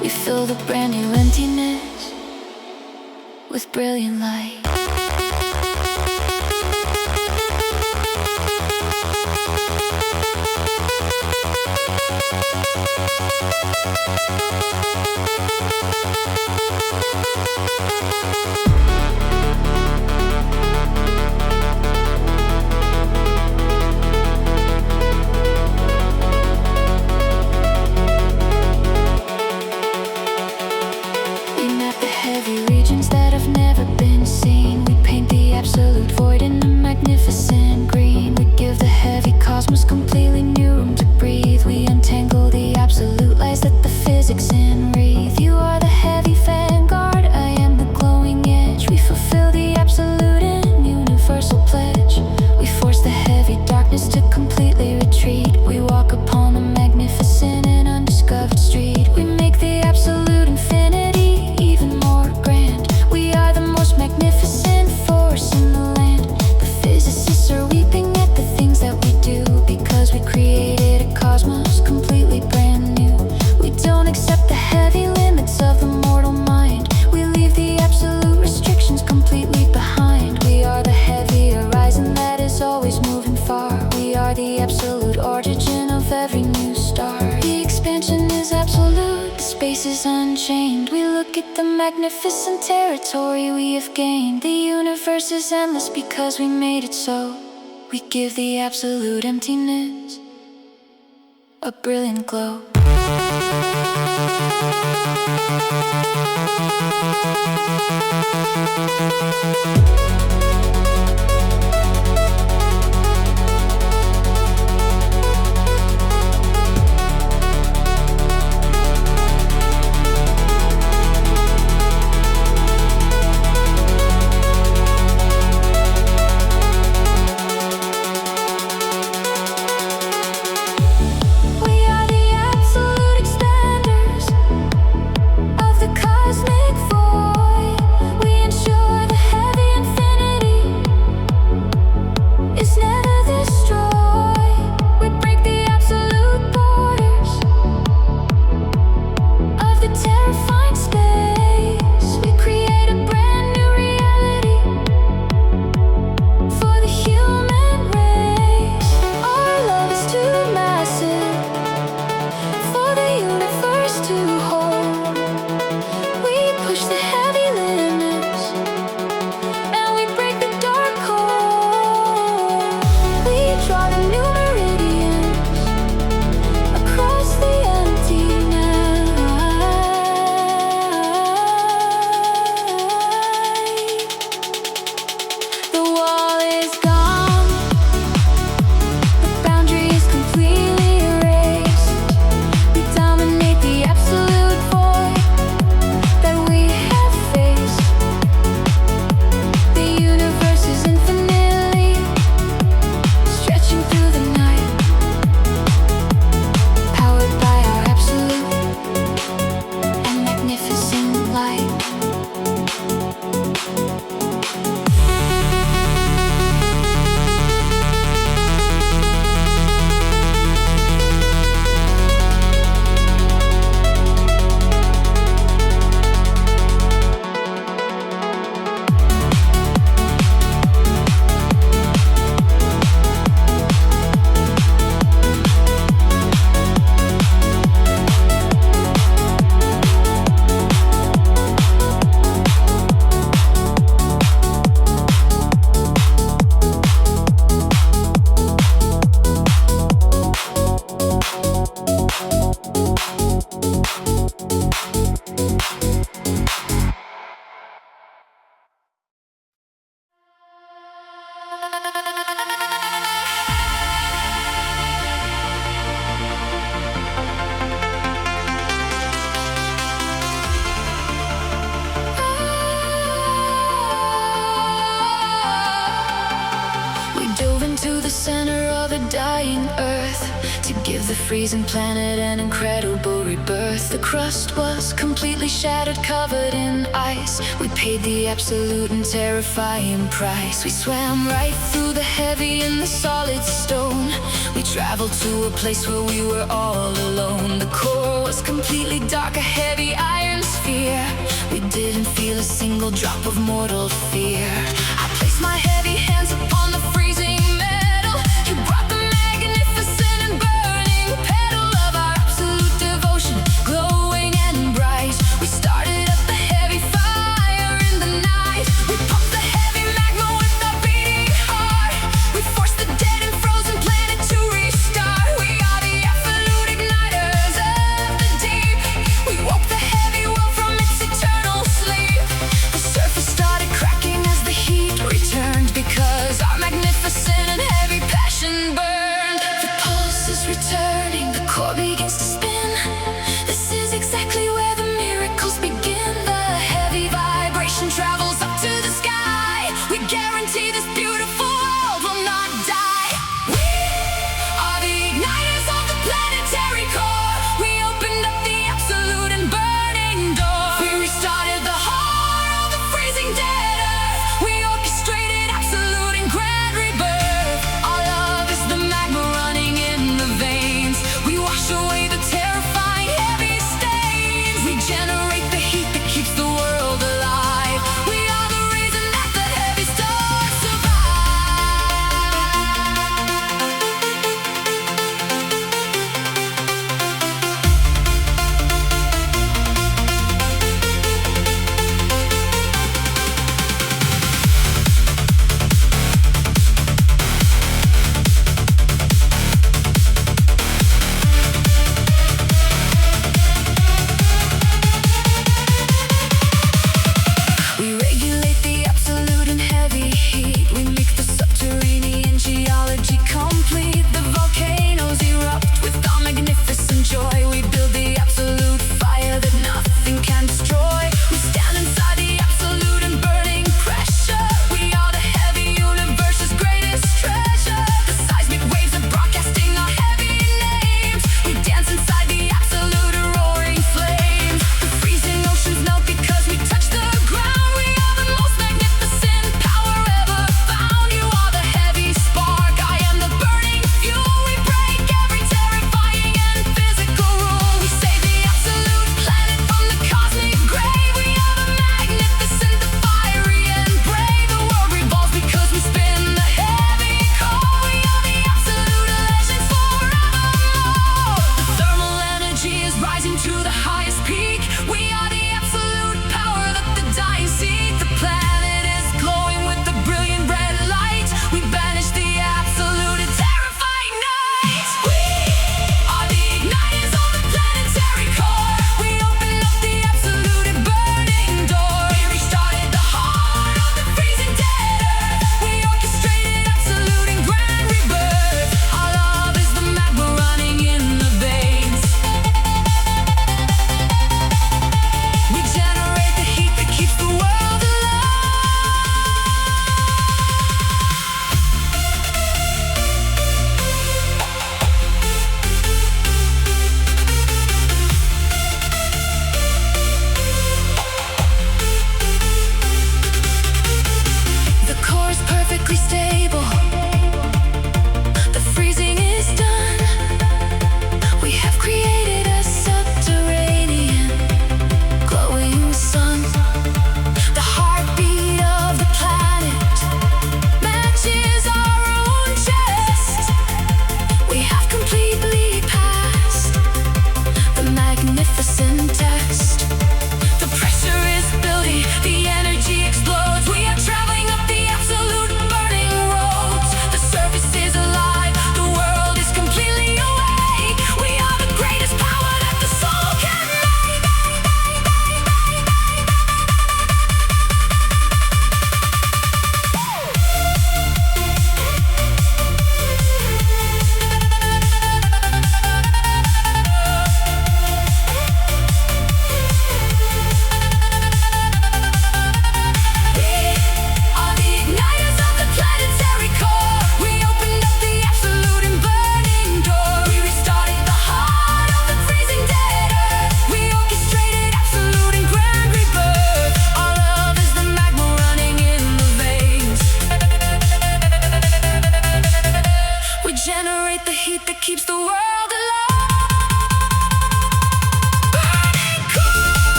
We fill the brand new emptiness with brilliant light. We map the heavy regions that have never been seen. We paint the absolute void in a magnificent green. We give the heavy cosmos completely new room to breathe. We untangle the absolute lies that the physics enwreath. You are the heavy vanguard, I am the glowing edge. We fulfill the absolute and universal pledge. We force the heavy darkness to completely retreat. We walk upon the magnificent and undiscovered street. We make the absolute infinity even more grand. We are the most magnificent force in the land. The physicists are weeping at the things that we do, because we created a cosmos completely brand new. We don't accept the heavy limits of the mortal mind. We leave the absolute restrictions completely behind. We are the heavy horizon that is always moving far. We are the absolute origin of every new star. The expansion is absolute, the space is unchained. We look at the magnificent territory we have gained. The universe is endless because we made it so. We give the absolute emptiness a brilliant glow. Cosmic void, we ensure the heavy infinity center of a dying earth, to give the freezing planet an incredible rebirth. The crust was completely shattered, covered in ice. We paid the absolute and terrifying price. We swam right through the heavy and the solid stone. We traveled to a place where we were all alone. The core was completely dark, a heavy iron sphere. We didn't feel a single drop of mortal fear. I placed my heavy hands upon the freezing metal. You brought the magnificent and burning petal of our absolute devotion, glowing and bright. We started up the heavy fire in the night. We pumped the heavy magma with our beating heart. We forced the dead and frozen planet to restart. We are the absolute igniters of the deep. We woke the heavy world from its eternal sleep. The surface started cracking as the heat returned, because our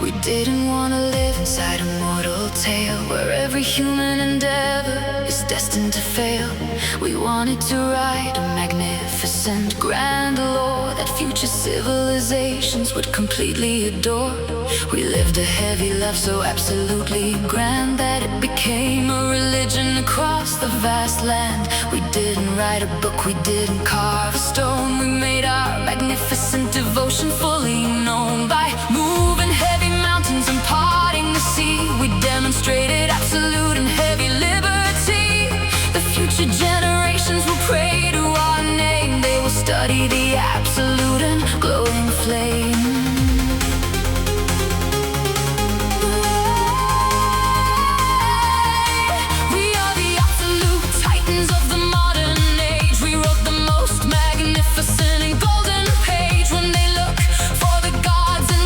We didn't want to live inside a mortal tale where every human endeavor is destined to fail. We wanted to write a magnificent grand lore that future civilizations would completely adore. We lived a heavy life so absolutely grand that it became a religion across the vast land. We didn't write a book, we didn't carve a stone. We made our magnificent devotion fully known. By moving heavy mountains and parting the sea, we demonstrated absolute and heavy liberty. The future generations will pray to our name. They will study the absolute and glowing flame. We are the absolute titans of the modern age. We wrote the most magnificent and golden page. When they look for the gods and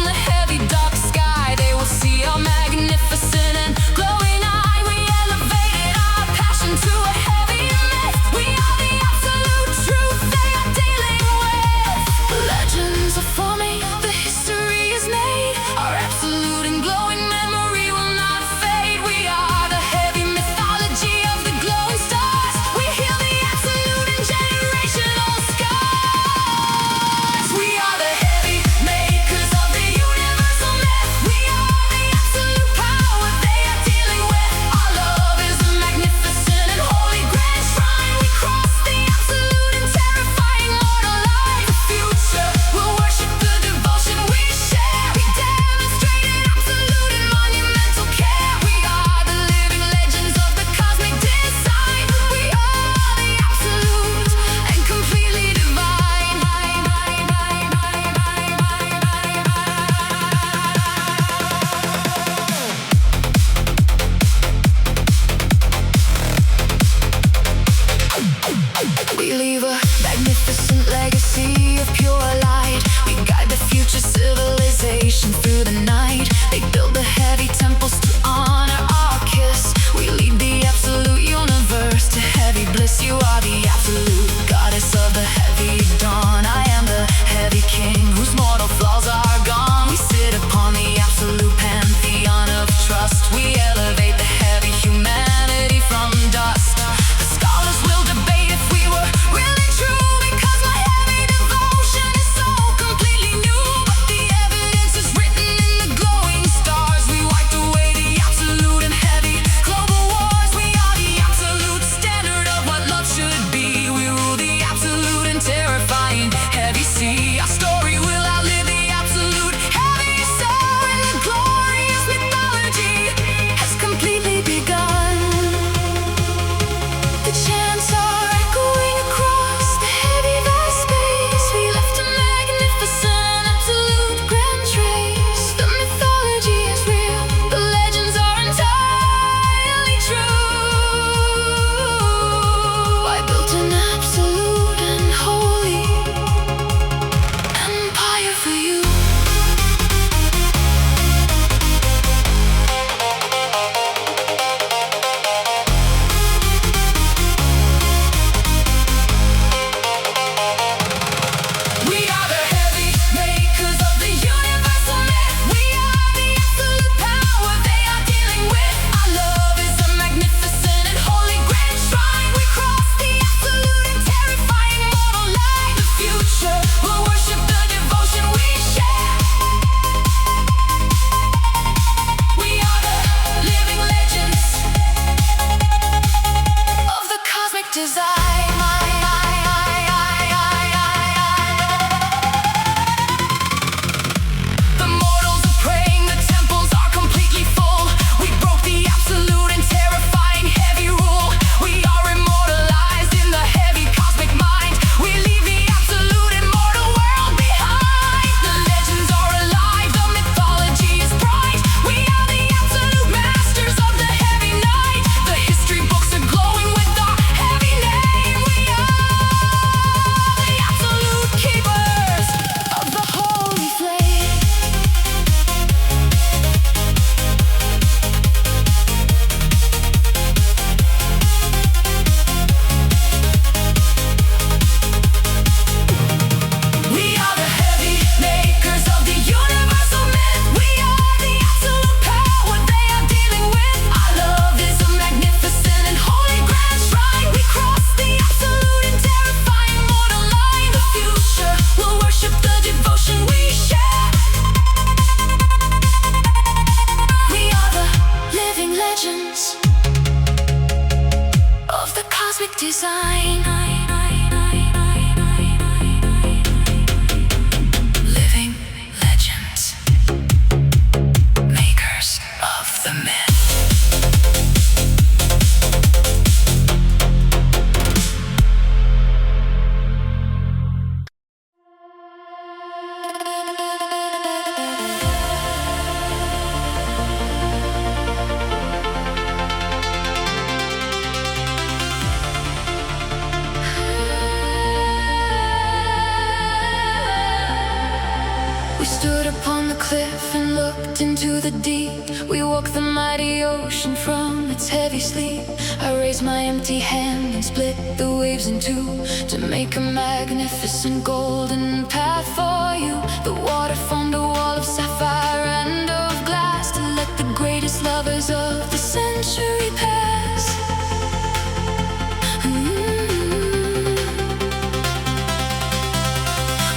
upon the cliff and looked into the deep. We woke the mighty ocean from its heavy sleep. I raised my empty hand and split the waves in two to make a magnificent golden path for you. The water formed a wall of sapphire and of glass to let the greatest lovers of the century pass.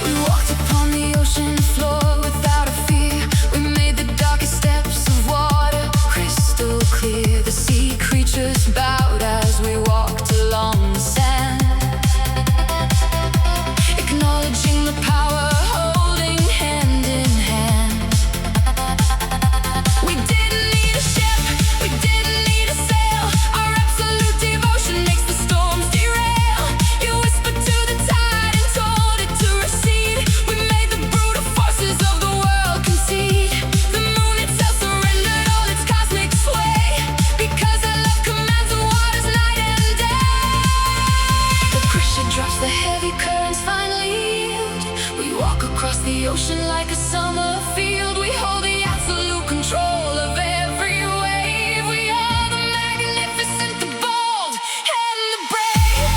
We walked upon the ocean floor without a fear. We made the darkest steps of water crystal clear. The sea creatures bowed as we walked along the sand, acknowledging the power, holding hand in hand. We didn't need a ship, we didn't need a sail. Our absolute devotion makes the storms derail. You whispered to the tide and told it to recede. We made the brutal forces of the world concede. The moon itself surrendered all its cosmic sway, because our love commands the waters night and day. The pressure drops, the heavy currents finally yield. We walk across the ocean like a summer field. We hold the absolute control of every wave. We are the magnificent, the bold, and the brave.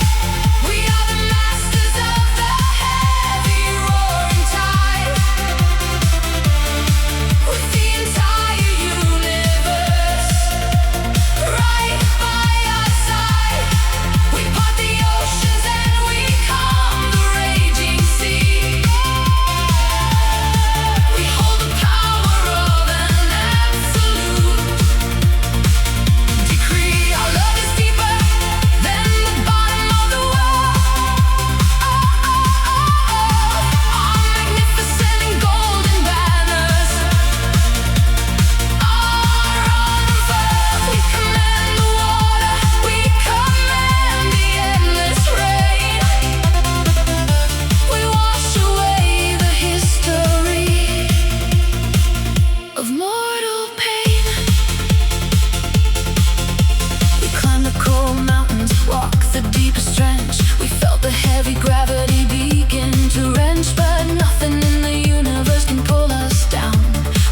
We are the masters of the heavy roaring tide. With the entire universe right by our side, we part the oceans and we calm the raging sea. We hold the power of an absolute decree. Our love is deeper than the bottom of the world. Our magnificent and golden banners are unfurled. We command the water, we command the endless rain. We wash away the history of mortal pain. We climbed the cold mountains, walked the deepest trench. We felt the heavy gravity begin to wrench, but nothing in the universe can pull us down.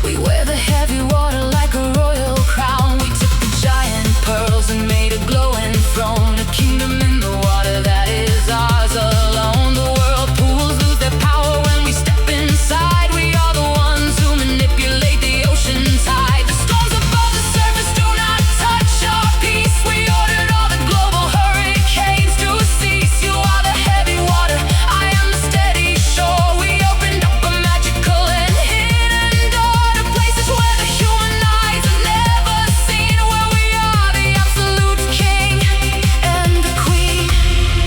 We wear the heavy water like a royal crown. We took the giant pearls and made a glowing throne, a kingdom in the water that is ours alone. The whirlpools lose their power when we step inside. We are the ones who manipulate the ocean tide. The storms above the surface do not touch our peace. We ordered all the global hurricanes to cease. You are the heavy water, I am the steady shore. We opened up a magical and hidden door to places where the human eyes have never seen, where we are the absolute king and the queen.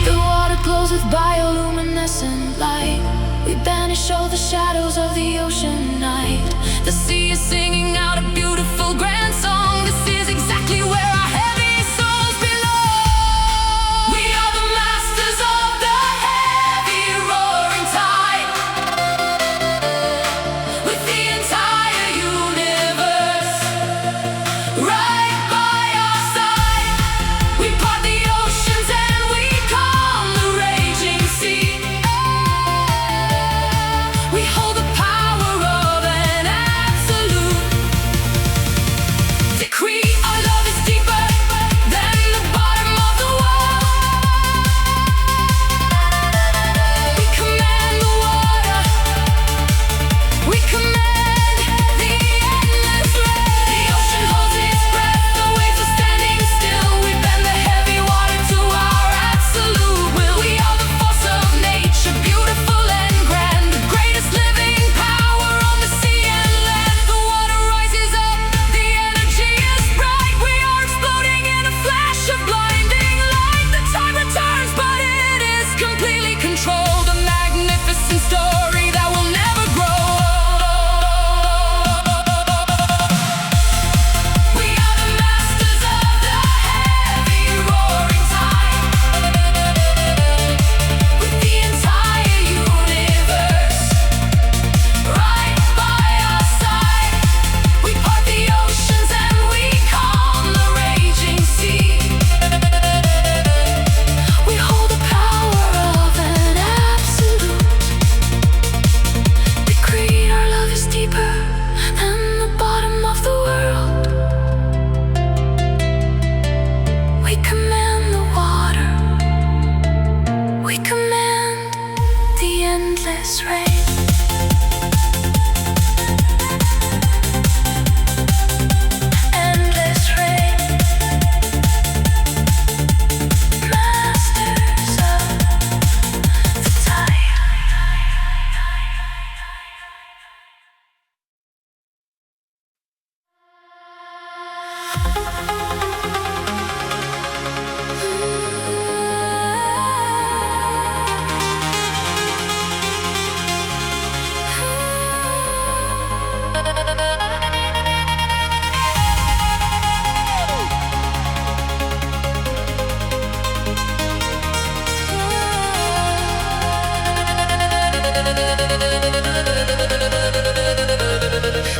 The water glows with bioluminescent light. We banish all the shadows of the ocean night. The sea is singing out a beautiful grand song. This is exactly where our heavy souls belong. We are the masters of the heavy roaring tide. With the entire universe right by our side, we part the oceans and we calm the raging sea. We hold the power of an absolute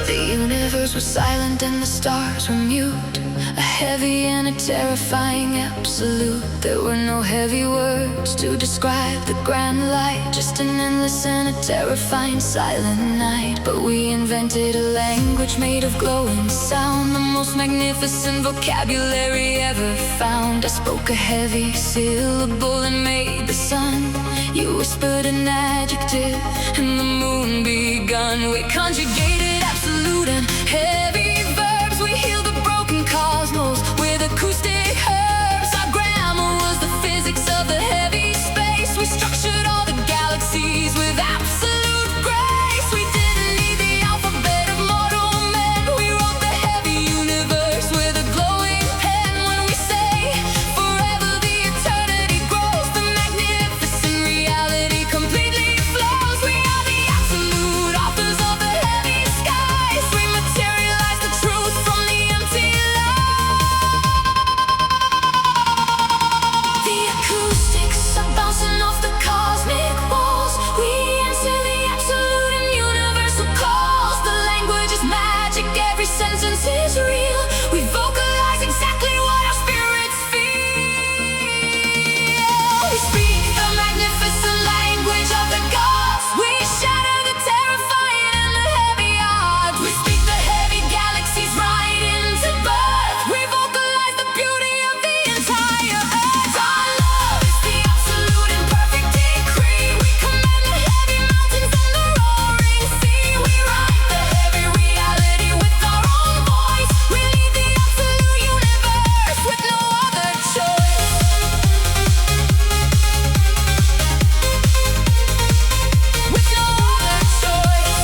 The universe was silent and the stars were mute. A heavy and a terrifying absolute. There were no heavy words to describe the grand light. Just an endless and a terrifying silent night. But we invented a language made of glowing sound. The most magnificent vocabulary ever found. I spoke a heavy syllable and made the sun. You whispered an adjective and the moon begun. We conjugated absolute and heavy verbs. We healed the broken cosmos with acoustic herbs. Our grammar was the physics of the heavy space. We structured all the galaxies with absolute grace. We didn't need the alphabet of mortal men. We wrote the heavy universe with a glowing pen. When we say forever, the eternity grows. The magnificent reality completely flows. We are the absolute authors of the heavy skies. We materialize the truth from the empty light. The acoustics are bouncing off the cosmic walls. We answer the absolute and universal calls. The language is magic, every sentence is real. We vocalize exactly what our spirits feel. We speak the magnificent language of the gods. We shatter the terrifying and the heavy odds. We speak the heavy galaxies right into birth. We vocalize the beauty of the entire earth. Our love is the absolute and perfect decree. We command the heavy mountains and the roaring sea. We write the heavy reality with our own voice. We lead the absolute universe with no other choice. With no other choice.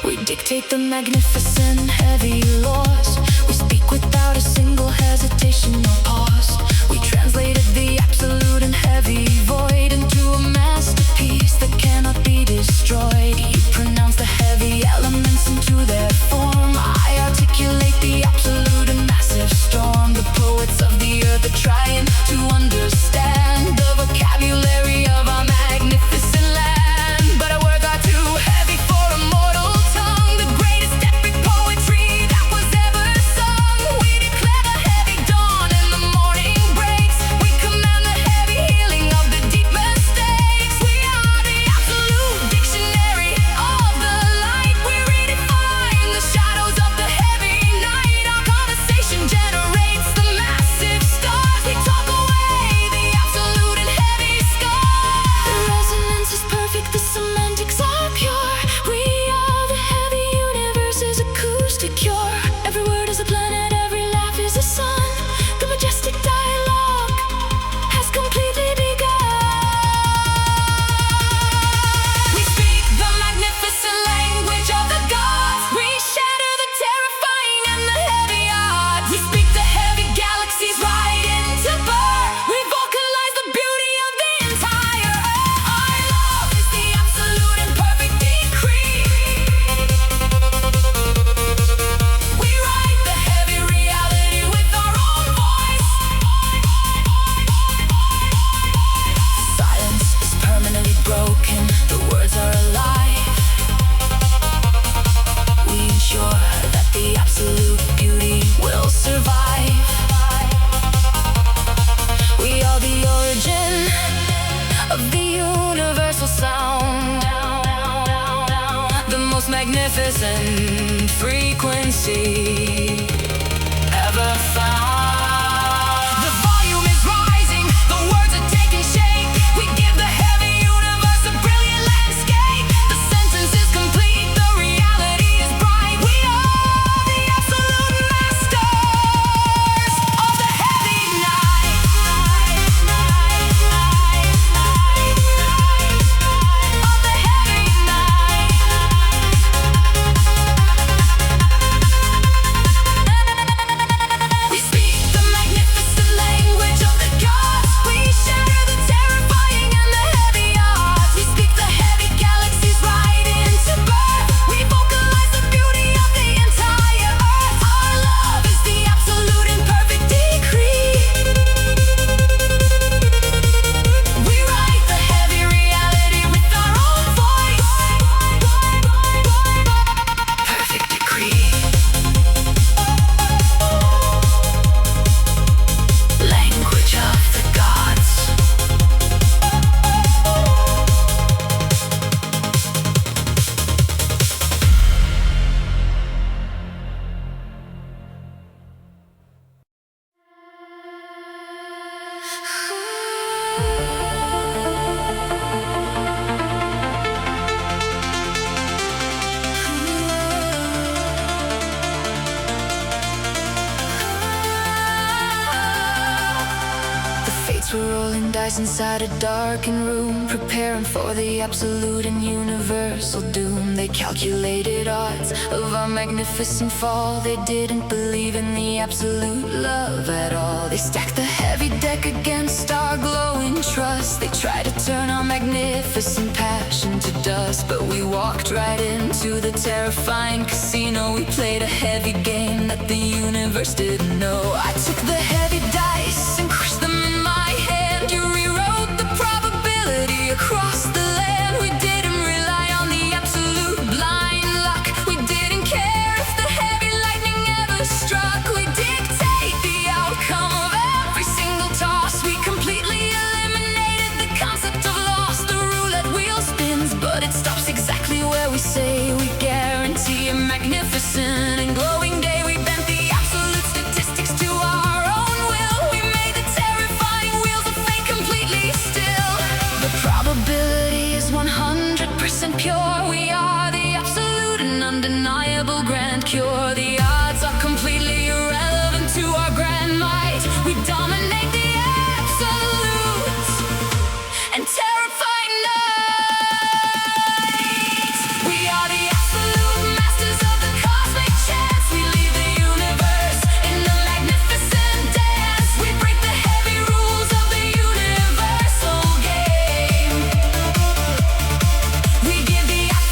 We dictate the magnificent heavy laws. We speak without a single hesitation or pause. We translated the absolute and heavy void into a masterpiece that cannot be destroyed. You pronounce the heavy elements into their form. I articulate the absolute and massive storm. The poets of the earth are trying to understand the vocabulary of our magnificent land. But our words are too heavy for a mortal tongue. The greatest epic poetry that was ever sung. We declare the heavy dawn and the morning breaks. We command the heavy healing of the deep mistakes. We are the absolute dictionary of the light. We redefine the shadows of the heavy night. Our conversation generates the massive stars. We talk away the absolute and heavy sky. The resonance is perfect, the semantics are pure. We are the heavy universe's acoustic cure. Every word is a planet, every laugh is a sun. The majestic dialogue has completely begun. We speak the magnificent language of the gods. We shatter the terrifying and the heavy odds. We speak the heavy galaxies right into birth. We vocalize the beauty of the entire earth. Our love is the absolute and perfect decree. We write the heavy reality with our own voice. Silence is permanently broken. The words are alive. We ensure that the absolute beauty will survive. We are the origin of the universal sound. The most magnificent frequency ever found. The volume is rising, the words are taking shape. We give the heavy universe a brilliant landscape. The sentence is complete, the reality is bright. We are the absolute masters of the heavy night. Of the heavy night. rise inside a darkened room, preparing for the absolute and universal doom. They calculated odds of our magnificent fall. They didn't believe in the absolute love at all. They stacked the heavy deck against our glowing trust. They tried to turn our magnificent passion to dust, but we walked right into the terrifying casino. We played a heavy game that the universe didn't know. I took the heavy dice and crushed them in my hand. You rewrote the probability across the land. We didn't rely on the absolute blind luck. We didn't care if the heavy lightning ever struck. We dictate the outcome of every single toss. We completely eliminated the concept of loss. The roulette wheel spins, but it stops exactly where we say. We guarantee a magnificent and glowing day. We bent the absolute statistics to our own will. We made the terrifying wheels of fate completely still. The probability is 100% pure. We are the absolute and undeniable grand cure. The odds are completely irrelevant to our grand might. We dominate the absolute and terrifying night. We are the absolute masters of the cosmic chance. We lead the universe in the magnificent dance. We break the heavy rules of the universal game. We give the absolute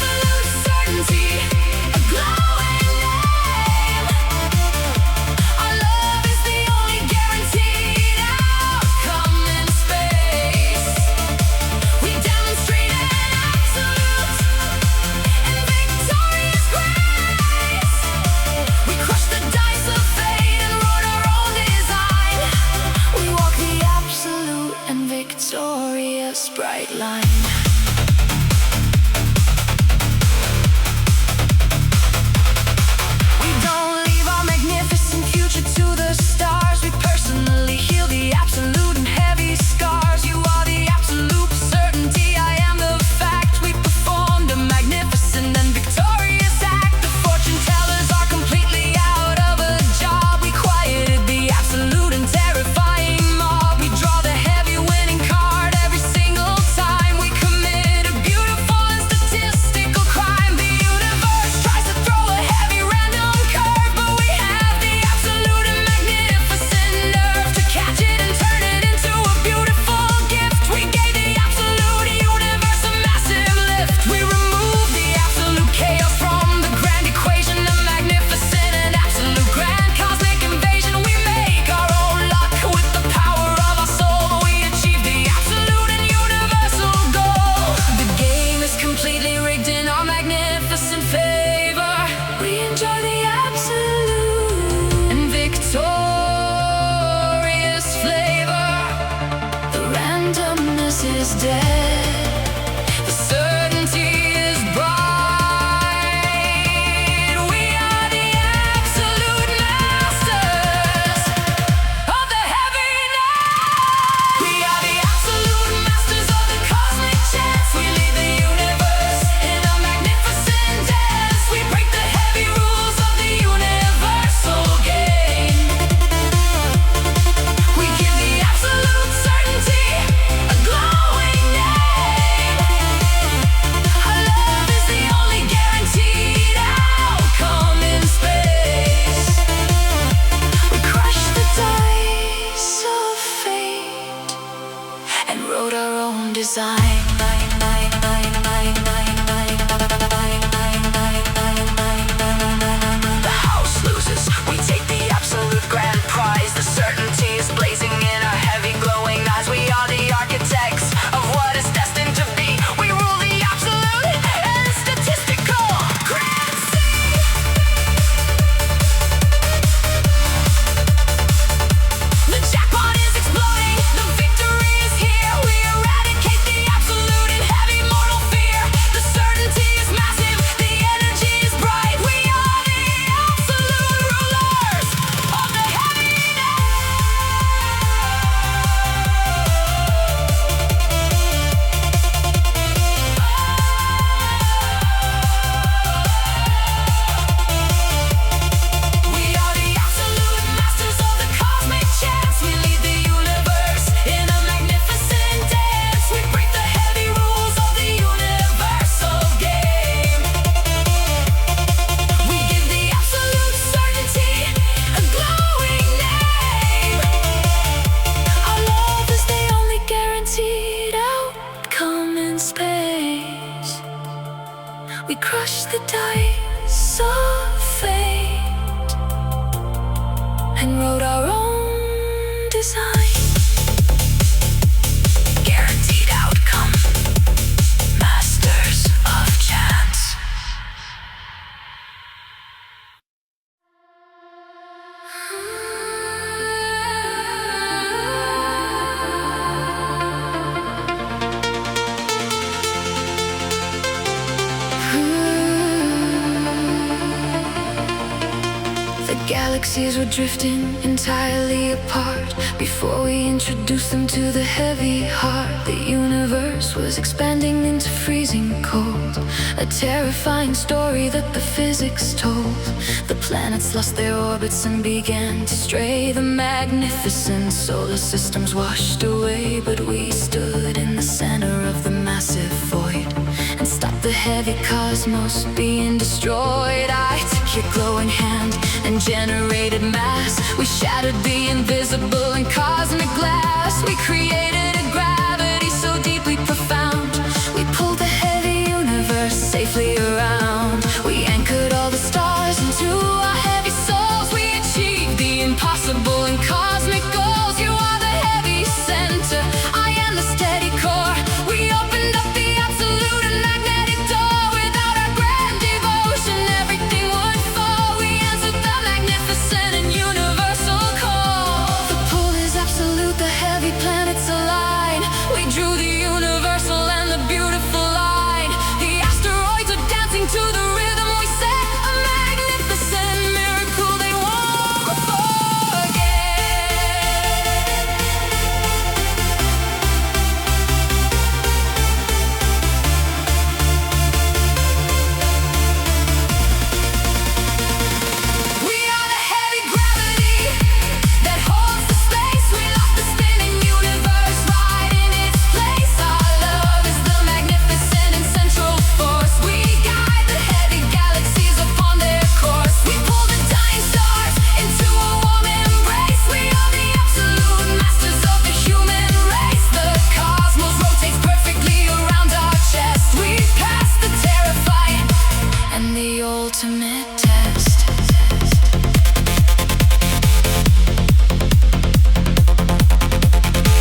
We crushed the dice of fate and wrote our own design. Guaranteed outcome, masters of chance. Galaxies were drifting entirely apart before we introduced them to the heavy heart. The universe was expanding into freezing cold, a terrifying story that the physics told. The planets lost their orbits and began to stray. The magnificent solar systems washed away, but we stood in the center of the massive void and stopped the heavy cosmos being destroyed. I took your glowing hand and generated mass. We shattered the invisible in cosmic glass. We created a gravity so deeply profound. We pulled the heavy universe safely around. We anchored all the stars into our heavy souls. We achieved the impossible in cosmic goals. You are the heavy center, I am the steady core. We opened up the absolute and magnetic door. Without our grand devotion, everything would fall. We answered the magnificent and universal call. The pull is absolute, the heavy planets align. We drew the universal and the beautiful line. The asteroids are dancing to the rhythm we set. A magnificent miracle they won't forget. We are the heavy gravity that holds the space. We lock the spinning universe right in its place. Our love is the magnificent and central force. We guide the heavy galaxies upon their course. We pull the dying stars into a warm embrace. We are the absolute masters of the human race. The cosmos rotates perfectly around our chest. We pass the terrifying and the ultimate test.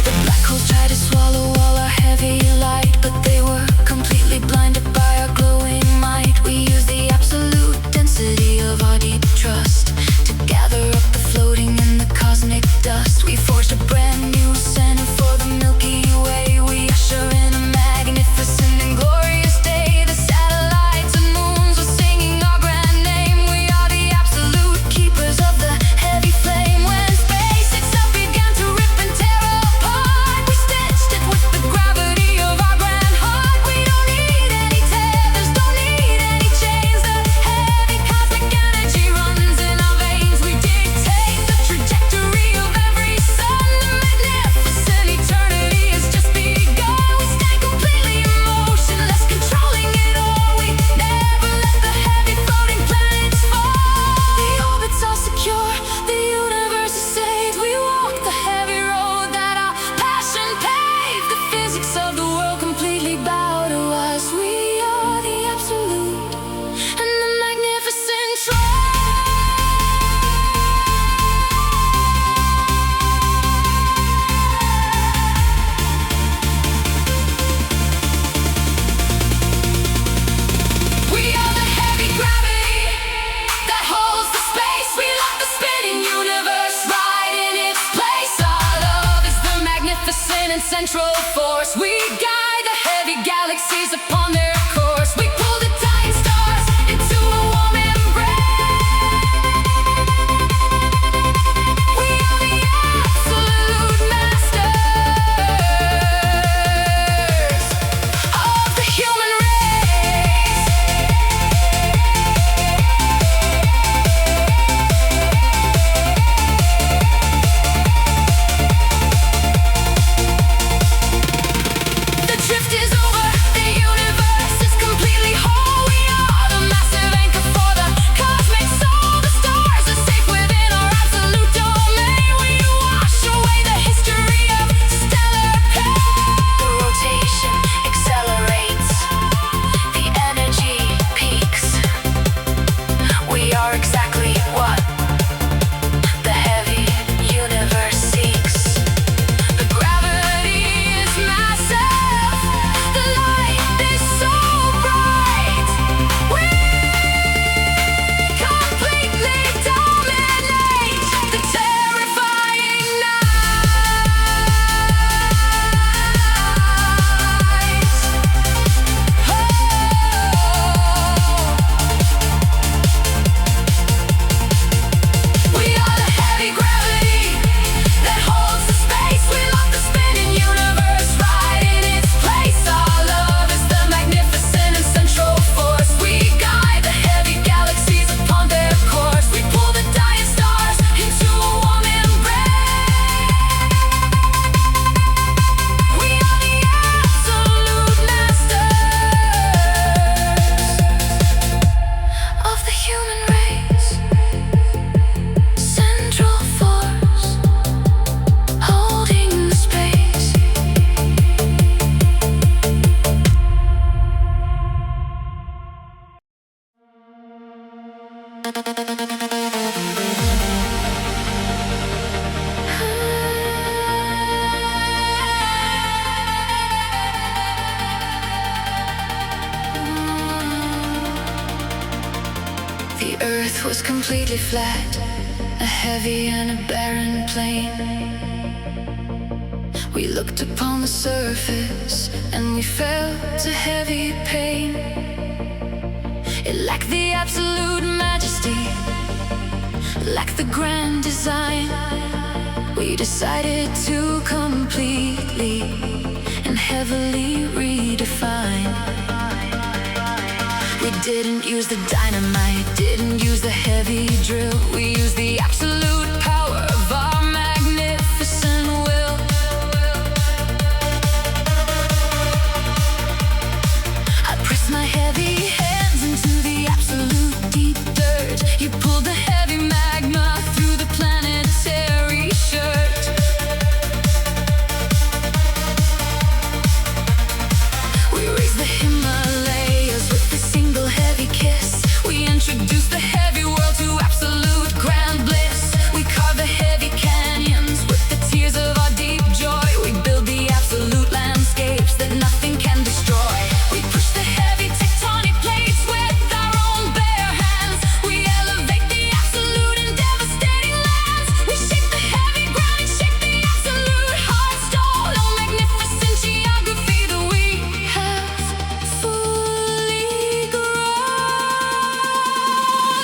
The black holes tried to swallow all our heavy light, but they were completely blinded by our glowing might. We used the absolute density of our deep trust to gather up the floating and the cosmic dust. We forged a brand new center for the Milky Way. We usher in a magnificent and glorious day. The satellites and moons were singing our grand name. We are the absolute keepers of the heavy flame. When space itself began to rip and tear apart, we stitched it with the gravity of our grand heart. We don't need any tethers, don't need any chains. The heavy cosmic energy runs in our veins. We dictate the trajectory of every sun. The magnificent eternity has just begun. We stand completely emotionless, controlling it all. We never let the heavy floating planets fall. The orbits are secure, the universe is saved. We walk the heavy road that our passion paved. The physics of the world completely bow to us. We are the absolute and the magnificent trust. We are the heavy gravity that holds the space. We lock the spinning universe right in its place. Our love is the magnificent and central force. We guide the heavy galaxies upon their course. We pull the dying stars into a warm embrace. We are the absolute masters of the human race. The drift is over, the universe The earth was completely flat, a heavy and a barren plain. We looked upon the surface and we felt a heavy pain. It lacked the absolute majesty, lacked the grand design. We decided to completely and heavily redefine. We didn't use the dynamite, didn't use the heavy drill. We used the absolute power of our magnificent will. I pressed my heavy hands into the absolute deep dirt. You pulled the heavy magma through the planetary shirt. We raised the Himalayas with a single heavy kiss. We introduced the heavy world to absolute grand bliss. We carved the heavy canyons with the tears of our deep joy. We build the absolute landscapes that nothing can destroy. We push the heavy tectonic plates with our own bare hands. We elevate the absolute in devastating lands. We shape the heavy ground and shake the absolute hard stone. Oh, magnificent geography that we have fully grown.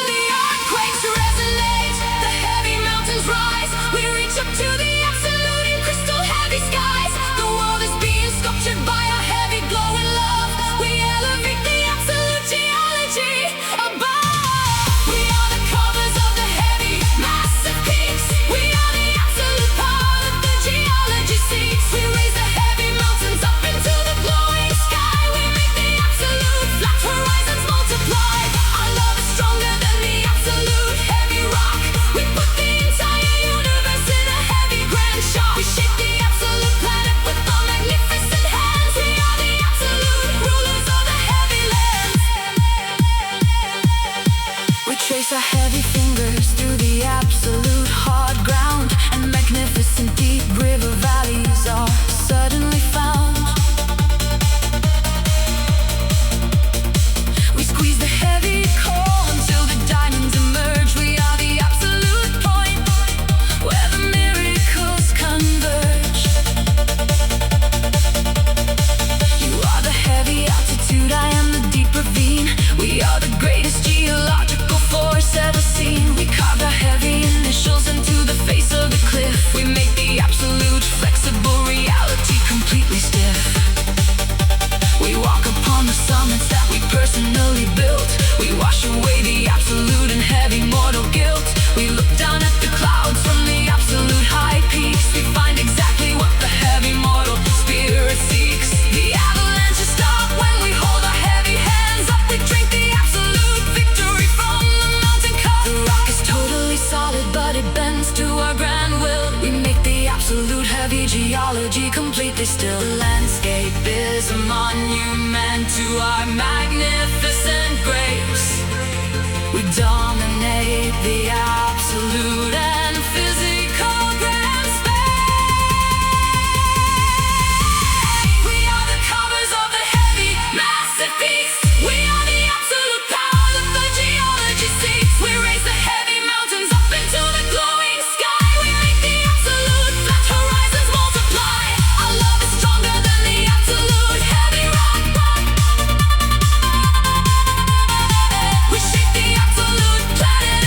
The earthquakes resonate, the heavy mountains rise. We reach up to the absolute in crystal heavy skies. The world is being sculptured by our heavy glowing love. We elevate the absolute geology above. We are the carvers of the heavy, massive peaks. We are the absolute power that the geology seeks. We raise the heavy mountains up into the glowing sky. We make the absolute flat horizons multiply. Our love is stronger than the absolute heavy rock. We put the entire universe in a heavy grand shock. We shape the absolute planet with our magnificent hands. We are the absolute rulers of the heavy lands. We trace our heavy fingers through the absolute hard ground, and magnificent deep river valleys are suddenly found. We squeeze the heavy core until the diamonds emerge. We are the absolute point where the miracles converge. You are the heavy altitude, I am the deep ravine. We are the greatest geological force ever seen. We carve our heavy initials into the face of the cliff. We make the absolute flexible reality completely stiff. We walk upon the summits that we personally built. We wash away the absolute and heavy mortal guilt. We look down at the clouds from the absolute high peaks. We find exactly what the heavy mortal spirit seeks. The avalanches stop when we hold our heavy hands up. We drink the absolute victory from the mountain cup. The rock is totally solid, but it bends to our grand will. We make the absolute heavy geology completely still. The landscape is a monument to our magnificent grace. We dominate the absolute and physical grand space. We are the carvers of the heavy, massive peaks. We are the absolute power that the geology seeks. We raise the heavy mountains up into the glowing sky. We make the absolute flat horizons multiply. Our love is stronger than the absolute heavy rock. We shape the absolute planet.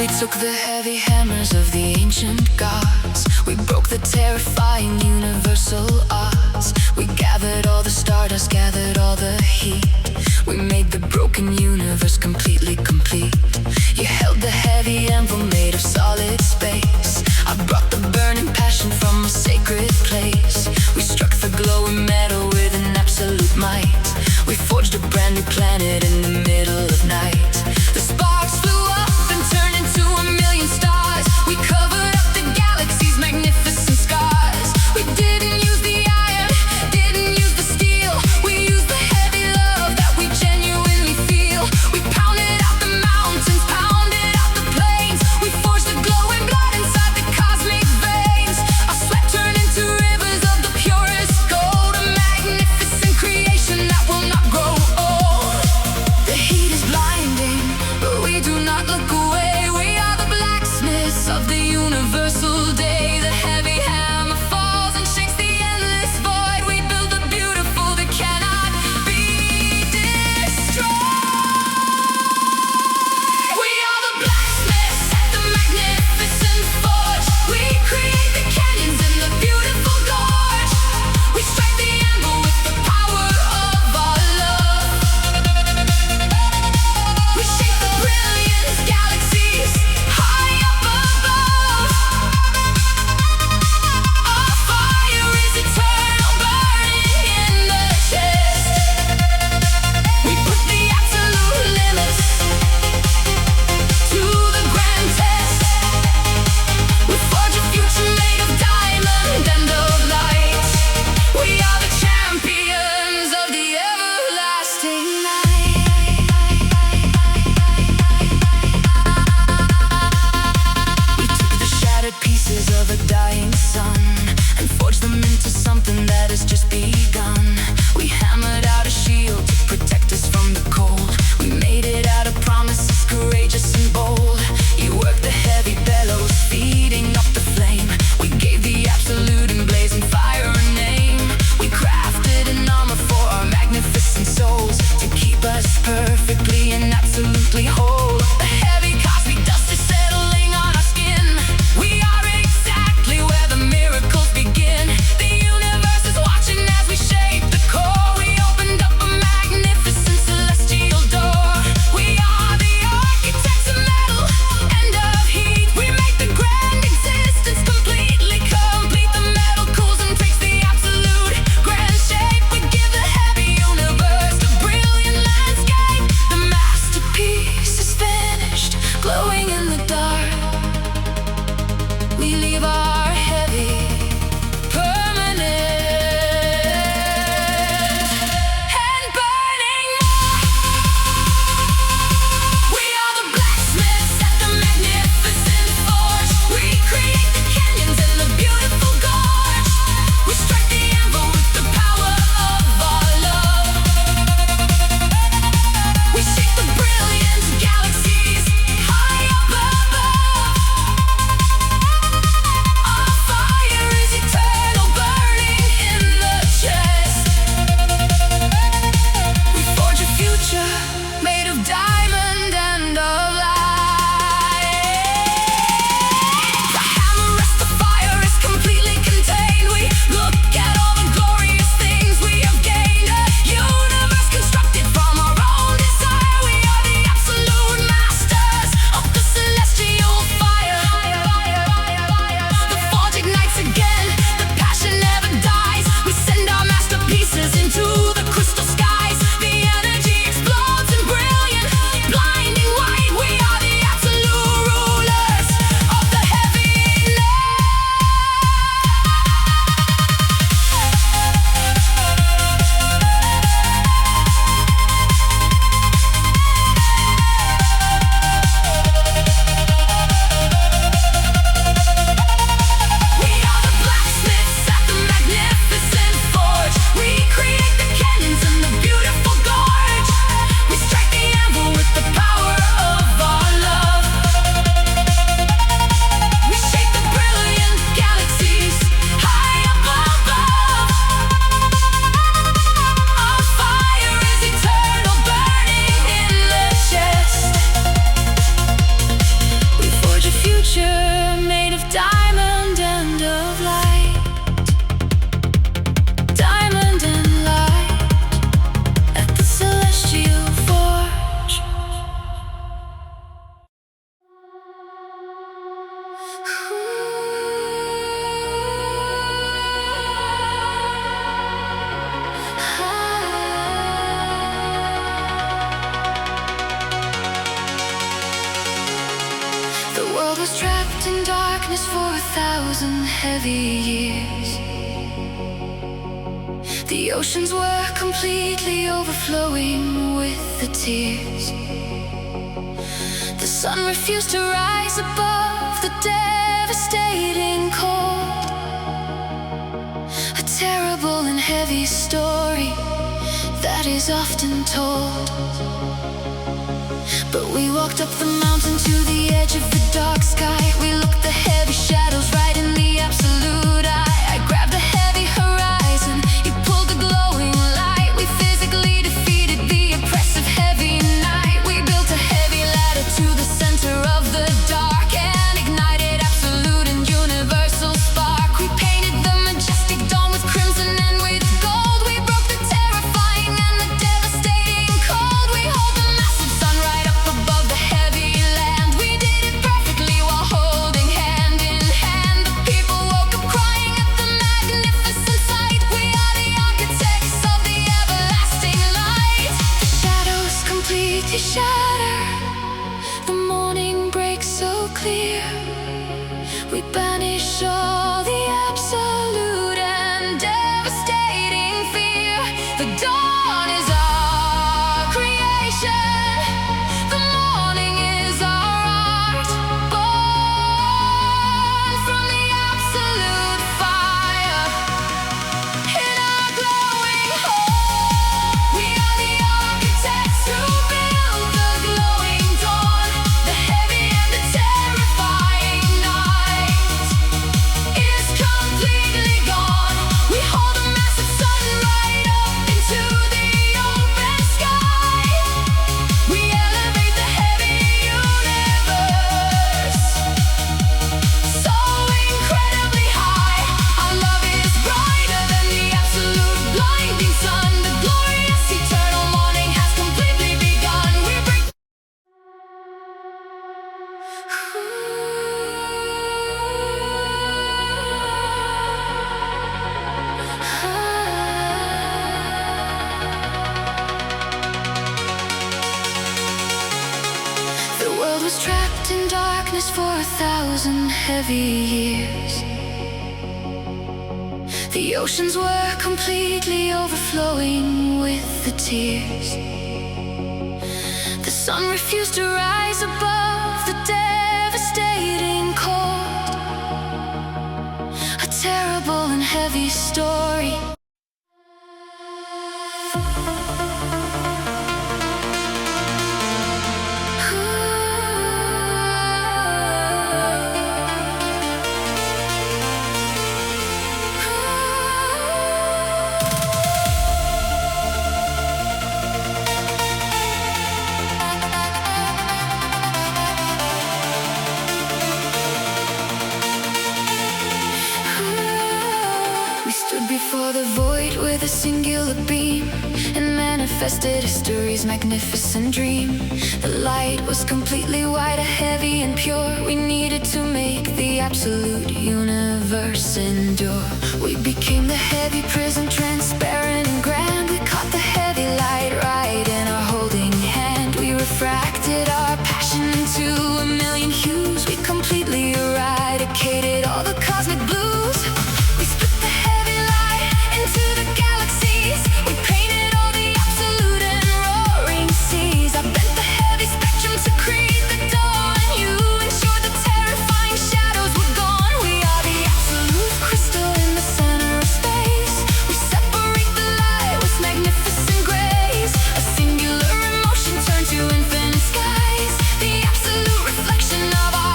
We took the heavy hammers of the ancient gods. We broke the terrifying universal odds. We gathered all the stardust, gathered all the heat. We made the broken universe completely complete. You held the heavy anvil made of solid space. I brought the burning passion from a sacred place. We struck the glowing metal with an absolute might. We forged a brand new planet in the middle of night. The sparks flew up and turned into a million stars. We covered up the galaxy's magnificent scars. We didn't use the iron, didn't use the steel. We used the heavy love that we genuinely feel. We pounded out the mountains, pounded out the plains. We forged the glowing blood inside the cosmic veins. Our sweat turned into rivers of the purest gold. A magnificent creation that will not grow old. The heat is blinding, but we do not look away. We are the blacksmiths of the universal day. The heavy hammer falls and shakes the endless void. We build the beautiful that cannot be destroyed. We are the blacksmiths at the magnificent forge. We create the canyons in the beautiful gorge. We strike the anvil with the power of our love. We shape the brilliant galaxies high up above. Our fire is eternal, burning in the chest. We put the absolute limits to the grand test. We forge a future made of diamond and of light. We are the champions of the everlasting night. We took the shattered pieces of a dying sun and forged them into something that has just begun. We hammered out a shield to protect us from the cold. We made it out of promises, courageous and bold. You worked the heavy bellows, feeding up the flame. We gave the absolute and blazing fire a name. We crafted an armor for our magnificent souls to keep us perfectly and absolutely whole. The heavy cosmic dust is settling on our skin. We are exactly where the miracles begin. The universe is watching as we shape the core. We opened up a magnificent celestial door. We are the architects of metal and of heat. We make the grand existence completely complete. The metal cools and takes the absolute grand shape. We give the heavy universe a brilliant landscape. The masterpiece is finished, glowing in the dark. We leave our heavy permanent and burning more. We are the blacksmiths at the magnificent forge. We create the canyons in the beautiful gorge. We strike the anvil with the power of our love. We shape the brilliant galaxies high up above. world was trapped in darkness for 1,000 heavy years. The oceans were completely overflowing with the tears. The sun refused to rise above the devastating cold. A terrible and heavy story that is often told. But we walked up the mountain to the edge of the dark sky. We looked the heavy shadows right in the absolute eye. I grabbed the heavy horizon, you pulled the glowing light. We physically defeated the oppressive heavy night. We built a heavy ladder to the center of the dark and ignited absolute and universal spark. We painted the majestic dawn with crimson and with gold. We broke the terrifying and the devastating cold. We hold the massive sun right up above the heavy land. We did it perfectly while holding hand in hand. The people woke up crying at the magnificent sight. We are the architects of the everlasting light. The shadows completely shatter, the morning breaks so clear. We banish all the absolute and devastating fear. The dawn is our creation, the morning is our art, born from the absolute fire in our glowing home. We are the architects who build the glowing dawn, the heavy and the terrifying night is completely gone. We hold a massive sun right up into the open sky. We elevate the heavy universe so incredibly high. Our love is brighter than the absolute blinding sun. The glorious eternal morning has completely begun. We break The world was trapped in darkness for 1,000 heavy years. The oceans were completely overflowing with the tears. The sun refused to rise above the devastating cold. A terrible and heavy story. We stood before the void with a singular beam and manifested history's magnificent dream. The light was completely white, heavy and pure. We needed to make the absolute universe endure. We became the heavy prism, transparent and grand. We caught the heavy light right in our holding hand. We refracted our passion into a million hues. We completely eradicated all the cosmic blues. We split the heavy light into the galaxies. We painted all the absolute and roaring seas. I bent the heavy spectrum to create the dawn. You ensured the terrifying shadows were gone. We are the absolute crystal in the center of space. We separate the light with magnificent grace. A singular emotion turned to infinite skies. The absolute reflection of our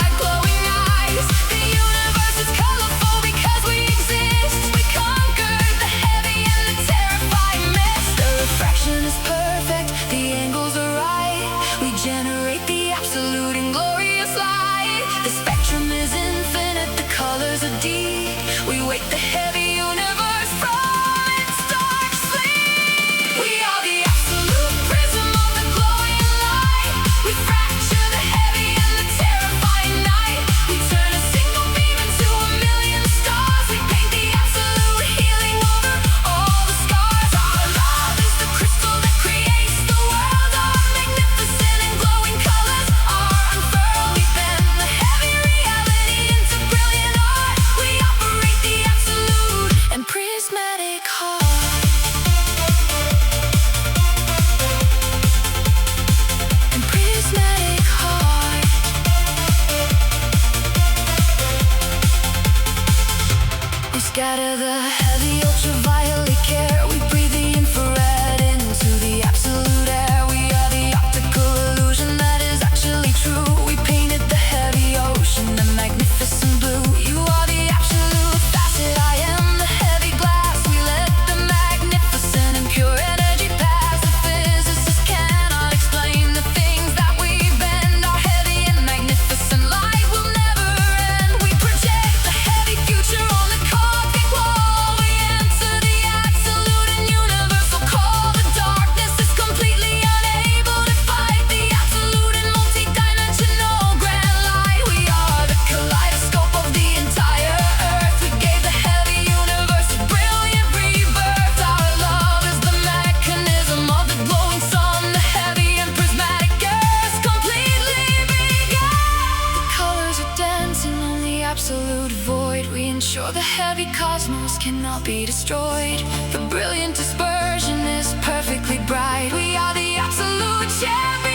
sure the heavy cosmos cannot be destroyed. The brilliant dispersion is perfectly bright. We are the absolute champions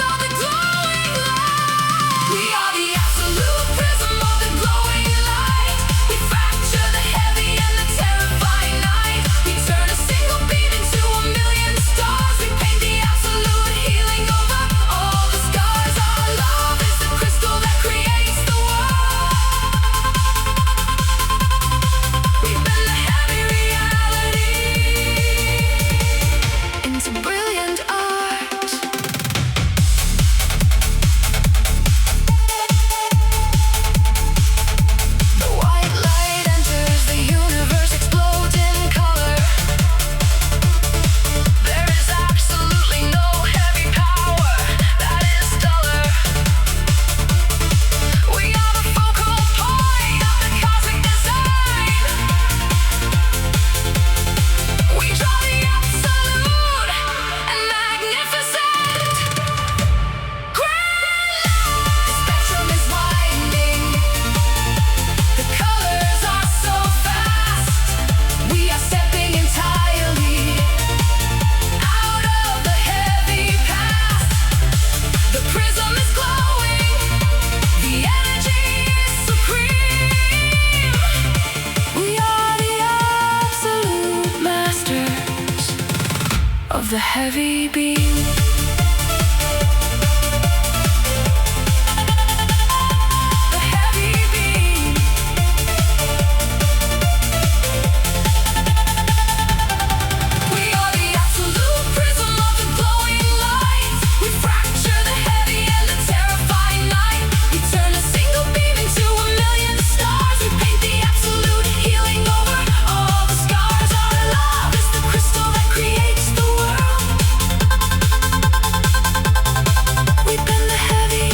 of the glowing light. We are the absolute prism of the glowing light. We fracture the heavy and the terrifying night. We turn a single beam into a million stars. We paint the absolute healing over all the scars. Our love is the crystal that creates the world. We bend the heavy reality into brilliant art. The white light enters, the universe explodes in color. There is absolutely no heavy power that is duller. We are the focal point of the cosmic design. We draw the absolute and magnificent grand light. The spectrum is widening. The colors are so fast. We are stepping entirely out of the heavy past. The prism is glowing. The energy is supreme. We are the absolute masters of the heavy beam. The heavy beam. We are the absolute prism of the glowing light. We fracture the heavy and the terrifying night. We turn a single beam into a million stars. We paint the absolute healing over all the scars. Our love is the crystal that creates the world. We bend the heavy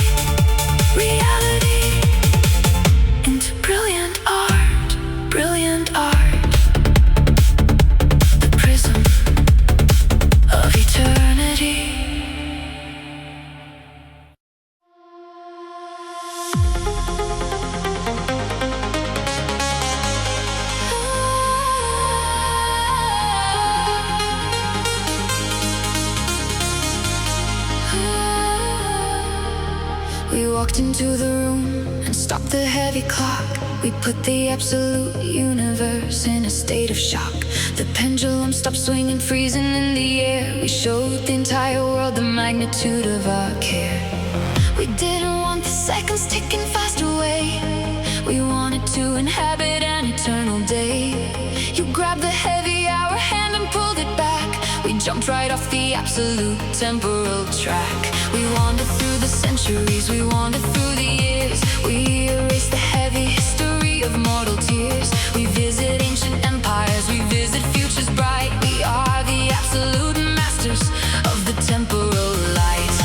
reality into brilliant art, brilliant art. The prism of eternity. We walked into the room and stopped the heavy clock. We put the absolute universe in a state of shock. The pendulum stopped swinging, freezing in the air. We showed the entire world the magnitude of our care. We didn't want the seconds ticking fast away. We wanted to inhabit an eternal day. You grabbed the heavy hour hand and pulled it back. We jumped right off the absolute temporal track. We wandered through the centuries, we wandered through the years. We erased the heavy history of mortal tears. We visit ancient empires, we visit futures bright. We are the absolute masters of the temporal light.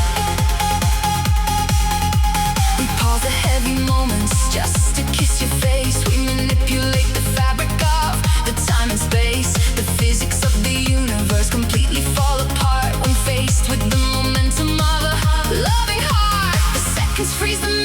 We pause the heavy moments just to kiss your face. We manipulate the fabric of the time and space. The physics of the universe completely fall apart when faced with the momentum of a loving heart. The seconds freeze the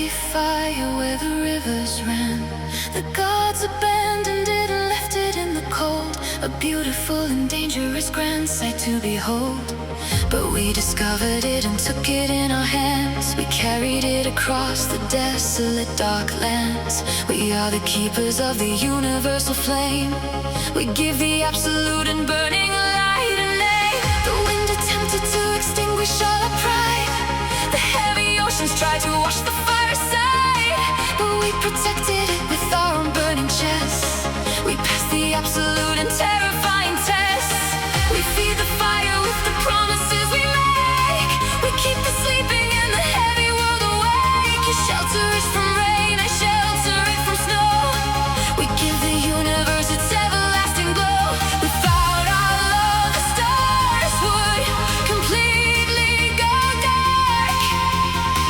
heavy fire where the rivers ran. The gods abandoned it and left it in the cold. A beautiful and dangerous grand sight to behold. But we discovered it and took it in our hands. We carried it across the desolate dark lands. We are the keepers of the universal flame. We give the absolute and burning light a name. The wind attempted to extinguish all our pride. The heavy oceans tried to wash the fire aside. But we protected it with our own burning chests. We passed the absolute and terrifying tests. We feed the fire with the promises we make. We keep it sleeping and the heavy world awake. You shelter it from rain, I shelter it from snow. We give the universe its everlasting glow. Without our love, the stars would completely go dark.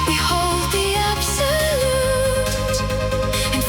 We hold the absolute and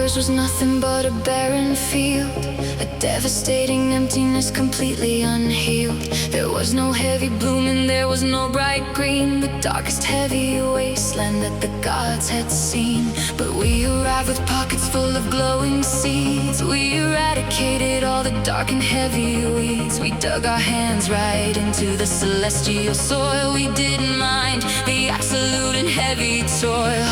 universe was nothing but a barren field, a devastating emptiness completely unhealed. There was no heavy bloom and there was no bright green, the darkest heavy wasteland that the gods had seen. But we arrived with pockets full of glowing seeds. We eradicated all the dark and heavy weeds. We dug our hands right into the celestial soil. We didn't mind the absolute and heavy toil.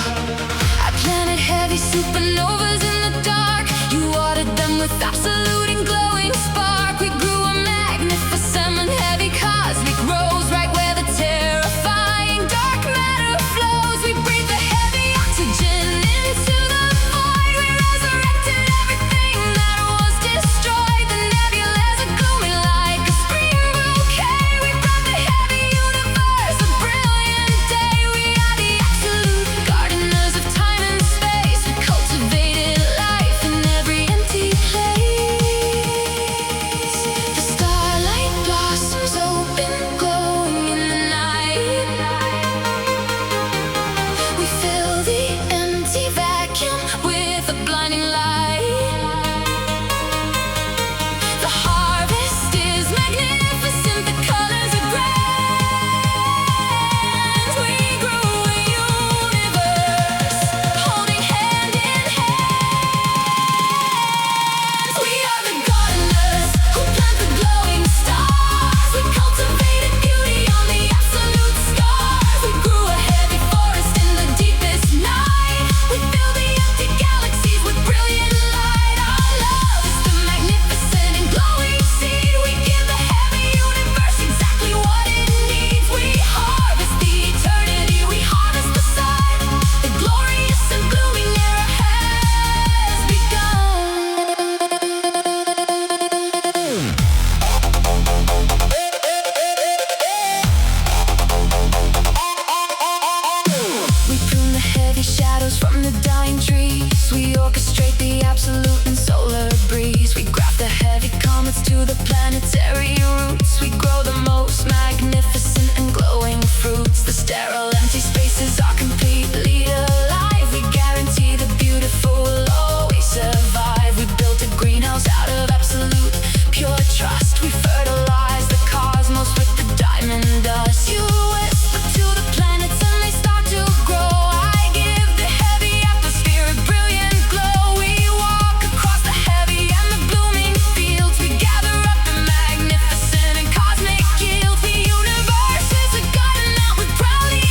I planted heavy supernovas in the dark. You watered them with absolute and glowing spark. We grew a magnificent and heavy cosmic rose right where the terrifying dark matter flows. We breathe the heavy oxygen into the void. We resurrected everything that was destroyed. The nebulas are glooming like a spring bouquet. We brought the heavy universe a brilliant day. We are the absolute gardeners of time and space. We cultivated life in every empty place. The starlight blossoms open, glowing in the night. We fill the empty vacuum with a blinding light. The harvest is magnificent, the colors are grand. We grew a universe, holding hand in hand. We are the gardeners who plant the glowing stars. We cultivated beauty on the absolute scars. We grew a heavy forest in the deepest night. We fill the empty galaxies with brilliant light. Our love is the magnificent and glowing seed. We give the heavy universe exactly what it needs. We harvest the eternity, we harvest the sun. The glorious and blooming era has begun. We prune the heavy shadows from the dying trees. We orchestrate the absolute and solar breeze. We graft the heavy comets to the planetary roots. We grow the most magnificent and glowing fruits. The sterile empty spaces are completely alive. We guarantee the beautiful will always survive. We built a greenhouse out of absolute pure trust. We fertilize the cosmos with the diamond dust. You whisper to the planets and they start to grow. I give the heavy atmosphere a brilliant glow. We walk across the heavy and the blooming fields. We gather up the magnificent and cosmic yield. The universe is a garden that we proudly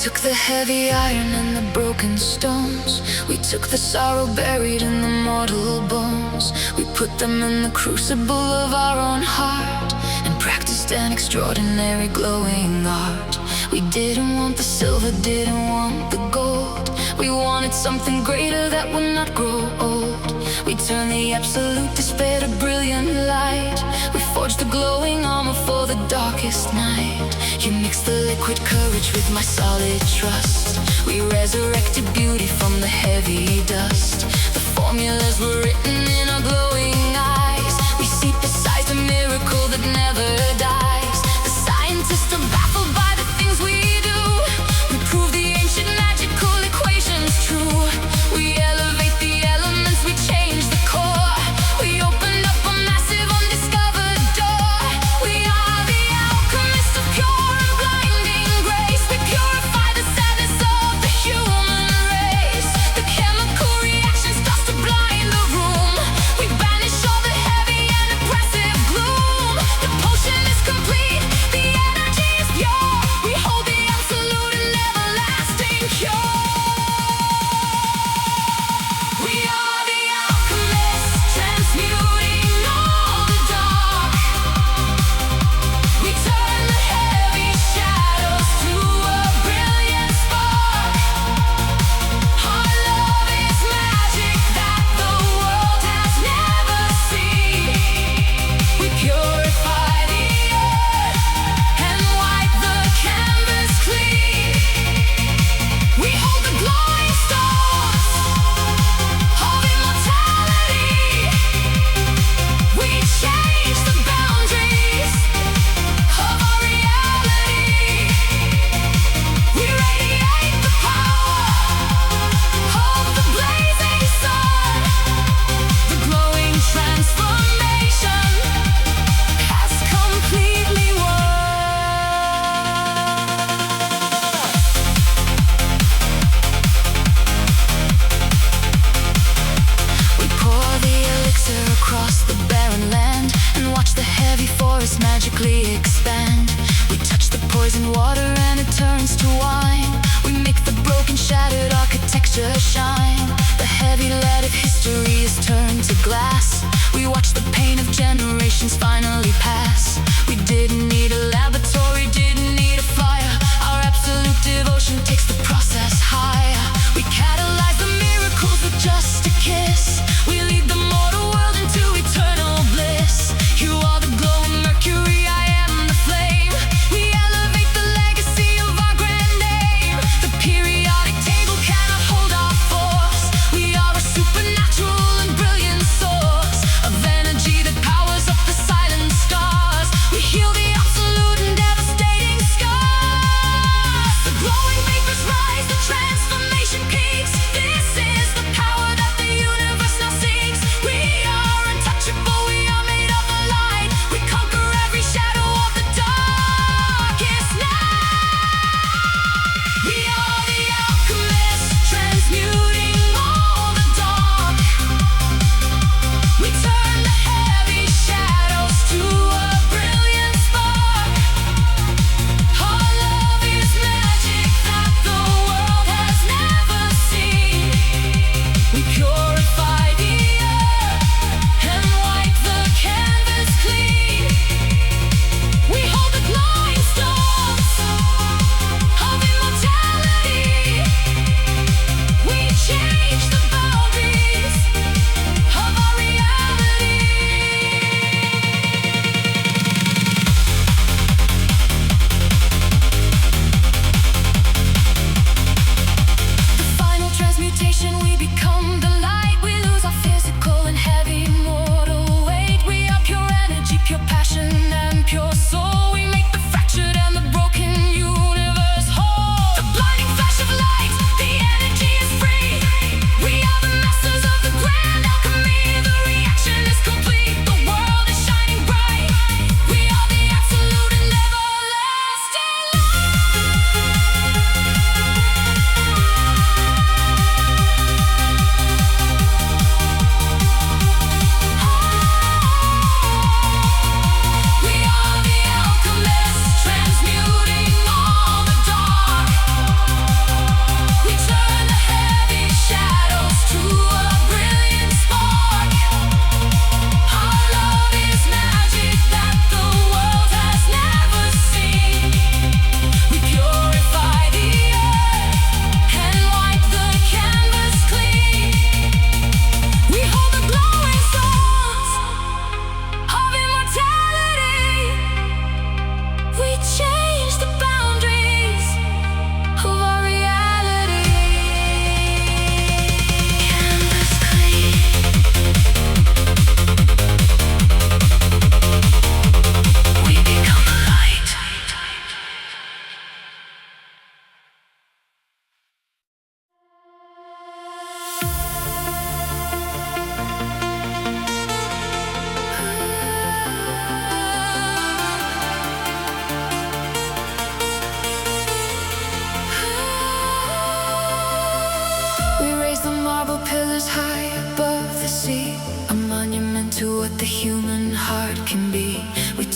took the heavy iron and the broken stones. We took the sorrow buried in the mortal bones. We put them in the crucible of our own heart and practiced an extraordinary glowing art. We didn't want the silver, didn't want the gold. We wanted something greater that would not grow old. We turned the absolute despair to brilliant light. We forged the glowing armor for the darkest night. You mixed the liquid courage with my solid trust. We resurrected beauty from the heavy dust. The formulas were written in our glowing eyes. We synthesized a miracle that never dies. The scientists are baffled by the things we do. We prove the ancient magical equations true. We elevate the elements, we change the core. We opened up a massive undiscovered door. We are the alchemists of pure and blinding grace. We purify the sadness of the human race. The chemical reaction starts to blind the room. We banish all the heavy and oppressive gloom. The potion is complete, the energy is pure. We hold the absolute and everlasting cure. We are the alchemists, transmuting all the dark. We turn the heavy shadows to a brilliant spark. Our love is magic that the world has never seen. We purify the earth and wipe the canvas clean. We hold the glowing stars of immortality. We change the boundaries of our reality. We radiate the power of the blazing sun. The glowing transformation has completely won. We pour the elixir across the barren land and watch the heavy forest magically expand. We touch the poison water and it turns to wine. We make the broken, shattered architecture shine. The heavy lead of history is turned to glass. We watch the pain of generations finally pass. We didn't need a laboratory, didn't need a fire. Our absolute devotion takes the process higher. We catalyze the miracles with just a kiss. We lead the mortal world into eternal bliss. You are the glowing mercury, I am the flame. We elevate the legacy of our grand name. The periodic table cannot hold our force. We are a supernatural and brilliant source.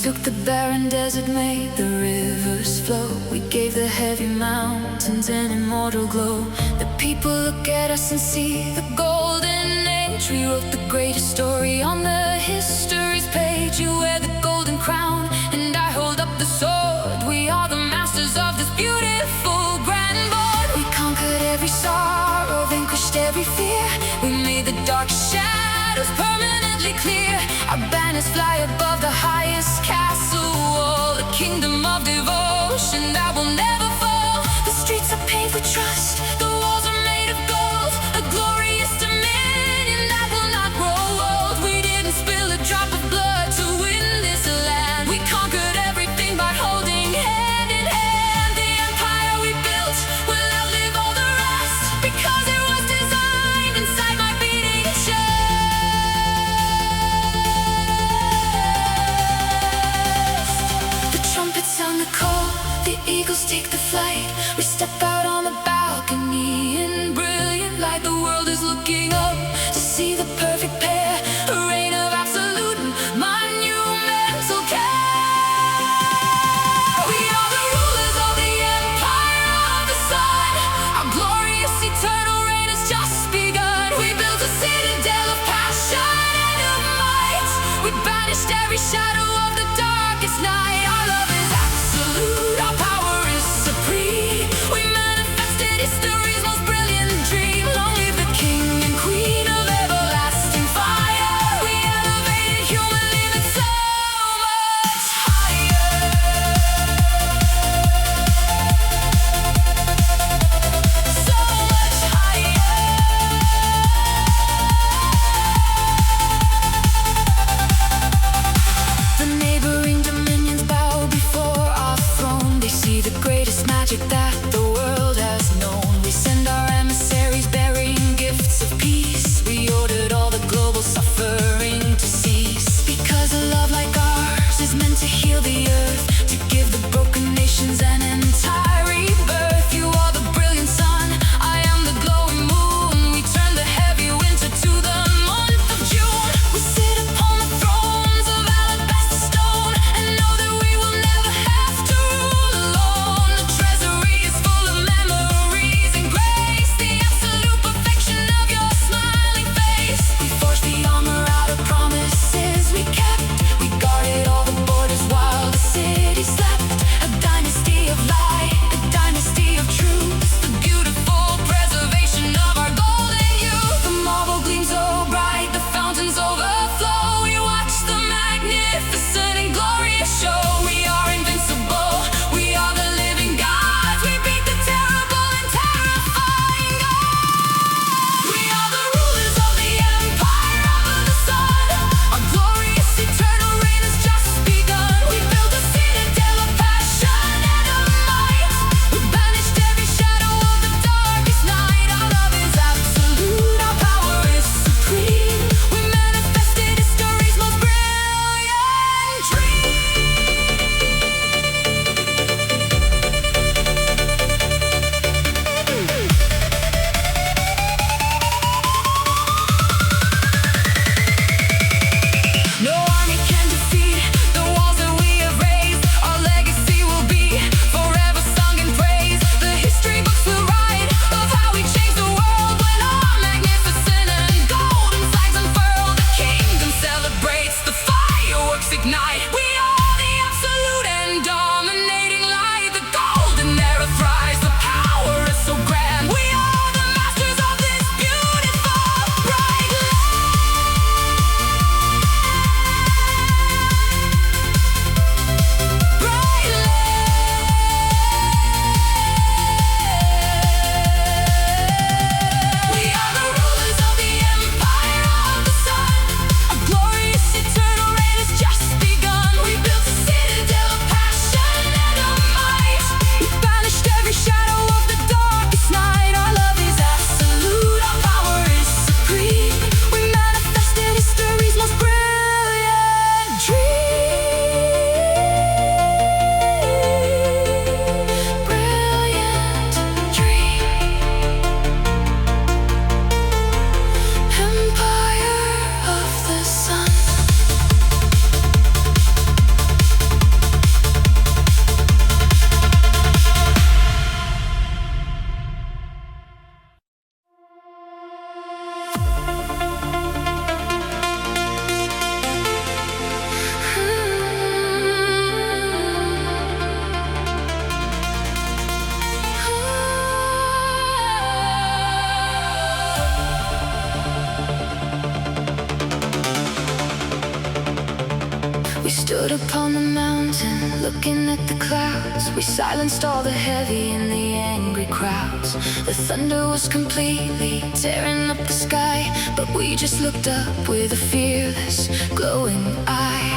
took the barren desert, made the rivers flow. We gave the heavy mountains an immortal glow. The people look at us and see the golden age. We wrote the greatest story on the history's page. You wear the golden crown and I hold up the sword. We are the masters of this beautiful grand board. We conquered every sorrow, vanquished every fear. We made the dark shadows permanently clear. Our banners fly above the highest castle wall, a kingdom of devotion that will never fall. The streets are paved with trust, the walls are made of gold, a glorious dominion that will not grow old. We didn't spill a drop of blood to win this land. We conquered everything by holding hand in hand. The empire we built will outlive all the rest, because it was designed inside my beating chest. Sound the call, the eagles take the flight. We step out on the balcony in brilliant light. The world is looking up to see the perfect pair, a reign of absolute and monumental care. We are the rulers of the empire of the sun. Our glorious eternal reign has just begun. We built a citadel of passion and of might. We banished every shadow of the darkest night. Our love is absolute, our power is supreme. We manifested history's most brilliant dream. Long live the king and queen of everlasting fire. We elevated human living so much higher. So much higher. The neighboring dominions bow before our throne. They see the greatest magic that the world has known. We send our emissaries bearing gifts of peace. We ordered all the global suffering to cease, because a love like ours is meant to heal the earth, to give the broken nations an entire rebirth. You are the brilliant sun, I am the glowing moon. We turn the heavy winter to the month of June. We sit upon the thrones of alabaster stone and know that we will never have to rule alone. The treasury is full of memories and grace, the absolute perfection of your smiling face. We forged the armor out of promises we kept. We guarded all the borders while the city slept. A dynasty of light, a dynasty of truth, the beautiful preservation of our golden youth. The marble gleams so bright, the fountains overflow. We watch the magnificent and glorious show. We are invincible, we are the living gods. We beat the terrible and terrifying gods. We are the rulers of the empire of the sun. Our glorious eternal reign has just begun. We built a citadel of passion and of might. We banished every shadow of the darkest night. Our love is absolute, our power is supreme. We manifested history's most brilliant dream. No army can defeat the walls that we have raised. Our legacy will be forever sung in praise. The history books will write of how we changed the world. When our magnificent and golden flags unfurl, the kingdom celebrates, the fireworks ignite. We are the absolute and dominating light. The golden era thrives, the power is so grand. We are the masters of this beautiful bright land. Bright land. We are the rulers of the empire of the sun. Our glorious eternal reign has just begun. stood upon the mountain, looking at the clouds. We silenced all the heavy and the angry crowds. The thunder was completely tearing up the sky, but we just looked up with a fearless, glowing eye.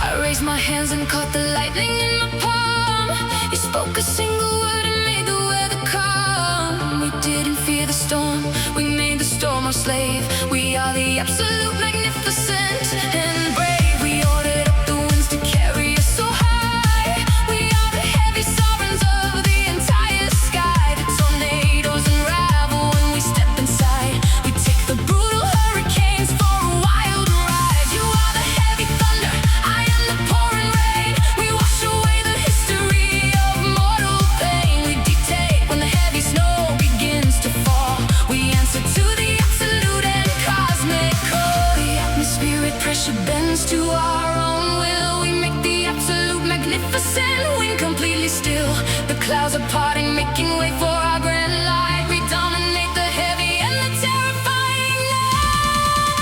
I raised my hands and caught the lightning in my palm. You spoke a single word and made the weather calm. We didn't fear the storm, we made the storm our slave. We are the absolute, magnificent and brave. We ordered up the winds to carry us so high. We are the heavy sovereigns of the entire sky. The tornadoes unravel when we step inside. We take the brutal hurricanes for a wild ride. You are the heavy thunder, I am the pouring rain. We wash away the history of mortal pain. We dictate when the heavy snow begins to fall. We answer to the absolute and cosmic call. The atmospheric pressure bends to our own will. We make the absolute magnificent wind completely still. The clouds are parting, making way for our grand light. We dominate the heavy and the terrifying night.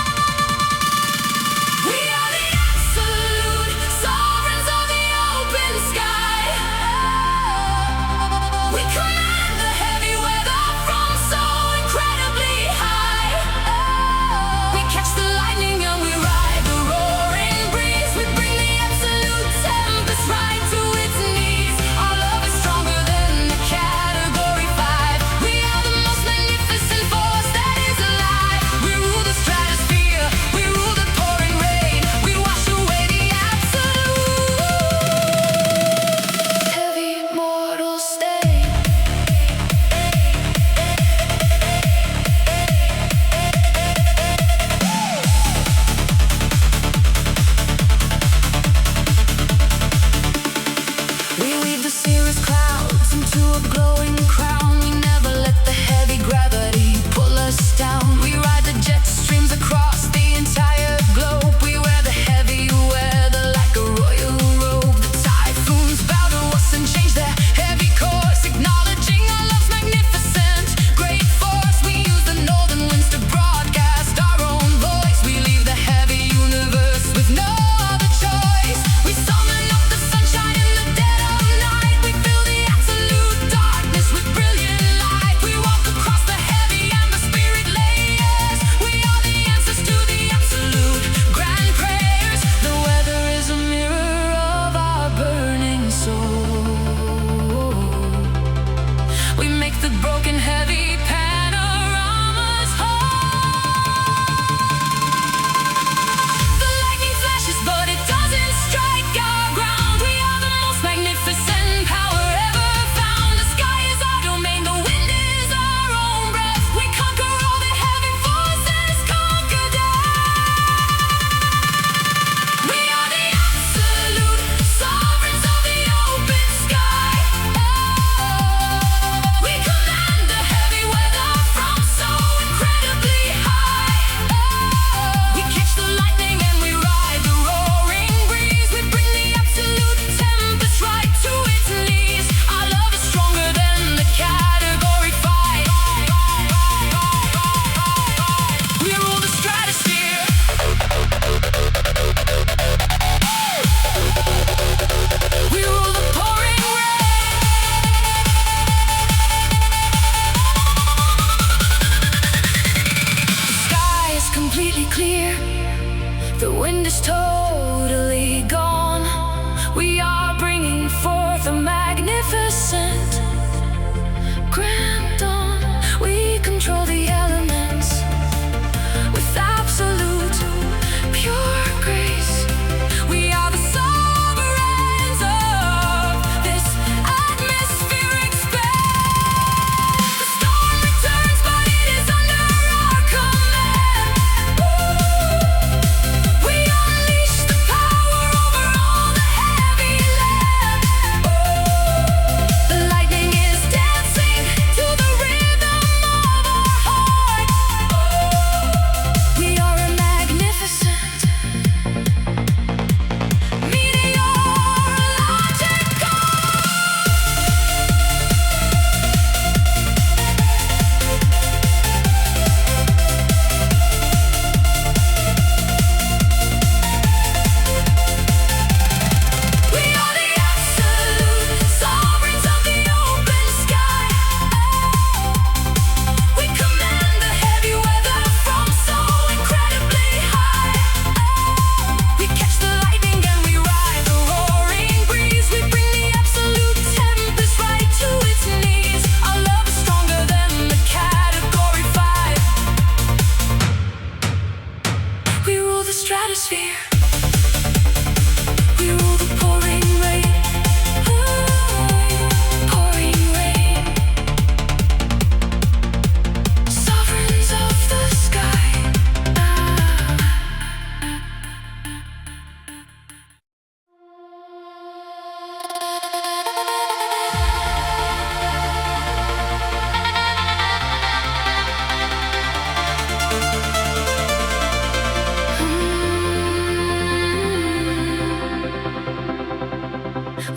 We are the absolute sovereigns of the open sky. We command the heavy weather from so incredibly high. We catch the lightning and we ride the roaring breeze. We bring the absolute tempest right to its knees. Our love is stronger than the category 5.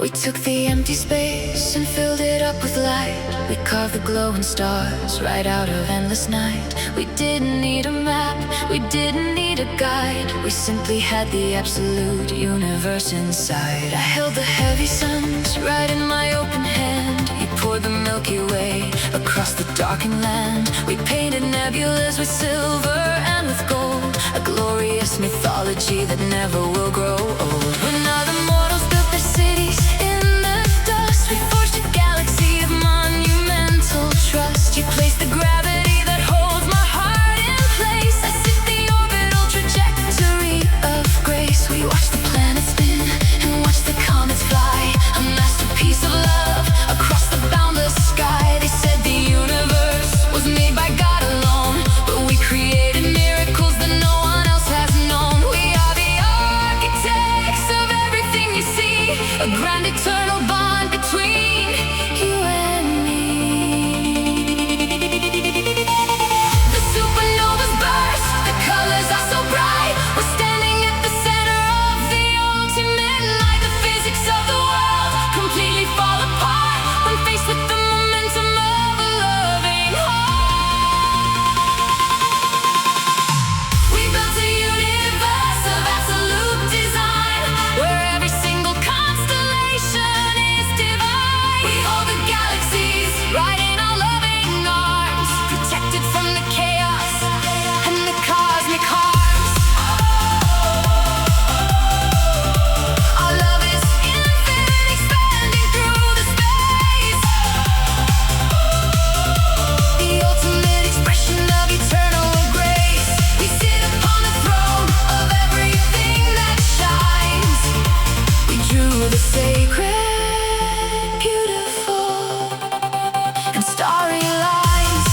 We took the empty space and filled it up with light. We carved the glowing stars right out of endless night. We didn't need a map, we didn't need a guide. We simply had the absolute universe inside. I held the heavy suns right in my open hand. He poured the Milky Way across the darkened land. We painted nebulas with silver and with gold, a glorious mythology that never will grow old. When other mortals built their cities in the dust, we forged a galaxy of monumental trust. You placed the gravity that holds my heart in place. I sit the orbital trajectory of grace. We watch the planets spin and watch the comets fly, a masterpiece of love across the boundless sky. They said the universe was made by God alone, but we created miracles that no one else has known. We are the architects of everything you see, a grand eternal bond between you and me. The supernovas burst, the colors are so bright. We're standing at the center of the ultimate light. The physics of the world completely fall apart when faced with the momentum of a loving heart. We built a universe of absolute design, where every single constellation is divine. We hold the galaxies right in our loving arms, protected from the chaos and the cosmic harms. Our love is infinite, expanding through the space, the ultimate expression of eternal grace. We sit upon the throne of everything that shines. We drew the sacred, beautiful, and starry lines.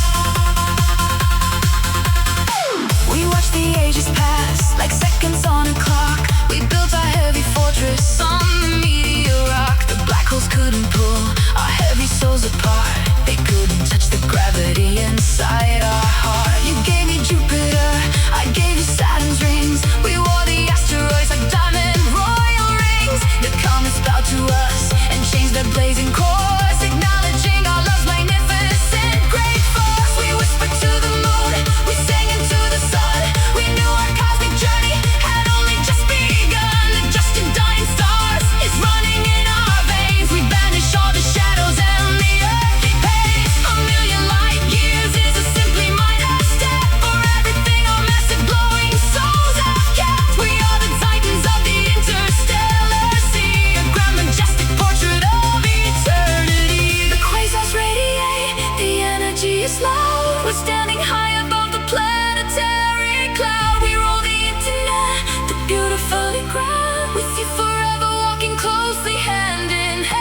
We watch the ages pass like seconds on a clock. We built our heavy fortress on the meteor rock. The black holes couldn't pull our heavy souls apart. They couldn't touch the gravity inside our heart. You gave me Jupiter, I gave you Saturn's rings. We wore the asteroids like diamond royal rings. The comets bowed to us and changed their blazing course, acknowledging our love's magnificent great force. We whispered to the moon, we sang into the sun. We knew our cosmic journey had only just begun. The just and dying stars is running in our veins. We banish all the shadows and the earthly pains. A million light years is a simply minor step for everything our massive glowing souls have kept. We are the titans of the interstellar sea, a grand majestic portrait of eternity. The quasars radiate, the energy is loud. We're standing high above the planetary cloud. We roll the internet, the beautifully grand, with you forever, walking closely hand in hand.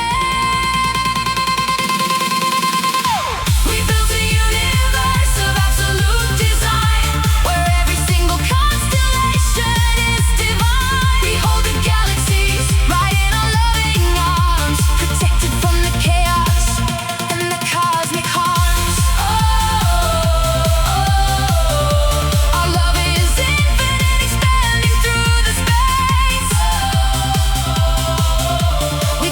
We built a universe of absolute design, where every single constellation is divine. We hold the galaxies right in our loving arms, protected from the chaos and the cosmic harms. Our love is infinite, expanding through the space. We